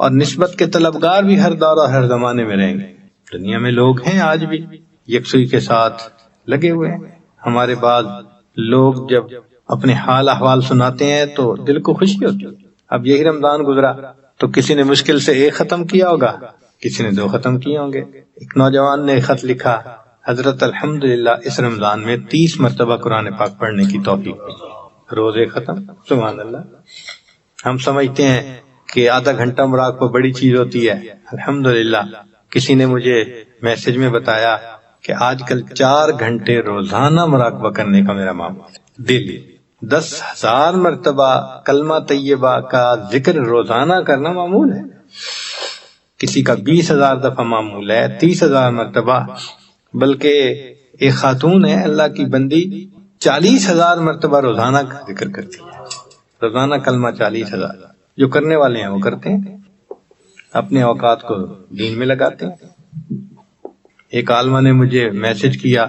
اور نسبت کے طلبگار بھی ہر دور اور ہر زمانے میں رہیں گے۔ دنیا میں لوگ ہیں آج بھی یکسوئی کے ساتھ لگے ہوئے ہیں۔ ہمارے بعض لوگ جب اپنے حال احوال سناتے ہیں تو دل کو خوشی ہوتی ہے۔ اب یہی رمضان گزرا تو کسی نے مشکل سے 1 ختم کیا ہوگا، کسی نے 2 ختم کیے ہوں گے۔ ایک نوجوان نے خط لکھا حضرت الحمدللہ اس رمضان میں 30 مرتبہ قرآن پاک پڑھنے کی توفیق ملی، روز 1 ختم، سبحان اللہ۔ ہم سمجھتے ہیں کہ آدھا گھنٹہ مراقبہ بڑی چیز ہوتی ہے، الحمدللہ کسی نے مجھے میسج میں بتایا کہ آج کل 4 گھنٹے روزانہ مراقبہ کرنے کا میرا معمول ہے، ڈیلی 10,000 مرتبہ کلمہ طیبہ کا ذکر روزانہ کرنا معمول ہے۔ کسی کا 20,000 دفعہ معمول ہے، 30,000 مرتبہ، بلکہ ایک خاتون ہے اللہ کی بندی 40,000 مرتبہ روزانہ کا ذکر کرتی ہے، روزانہ کلمہ 40,000۔ جو کرنے والے ہیں وہ کرتے ہیں، اپنے اوقات کو دین میں لگاتے ہیں۔ ایک عالمہ نے مجھے میسج کیا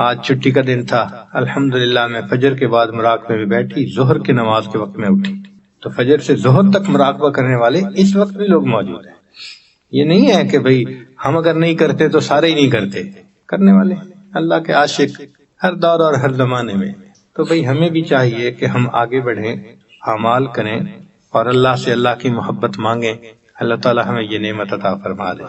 آج چھٹی کا دن تھا، الحمدللہ میں فجر کے بعد مراقبے میں بیٹھی، ظہر کی نماز کے وقت میں اٹھی، تو فجر سے ظہر تک مراقبہ کرنے والے اس وقت بھی لوگ موجود ہیں۔ یہ نہیں ہے کہ بھئی ہم اگر نہیں کرتے تو سارے ہی نہیں کرتے، کرنے والے اللہ کے عاشق ہر دور اور ہر زمانے میں۔ تو بھئی ہمیں بھی چاہیے کہ ہم آگے بڑھیں، اعمال کریں، اور اللہ سے اللہ کی محبت مانگیں۔ اللہ تعالی ہمیں یہ نعمت عطا فرما دے۔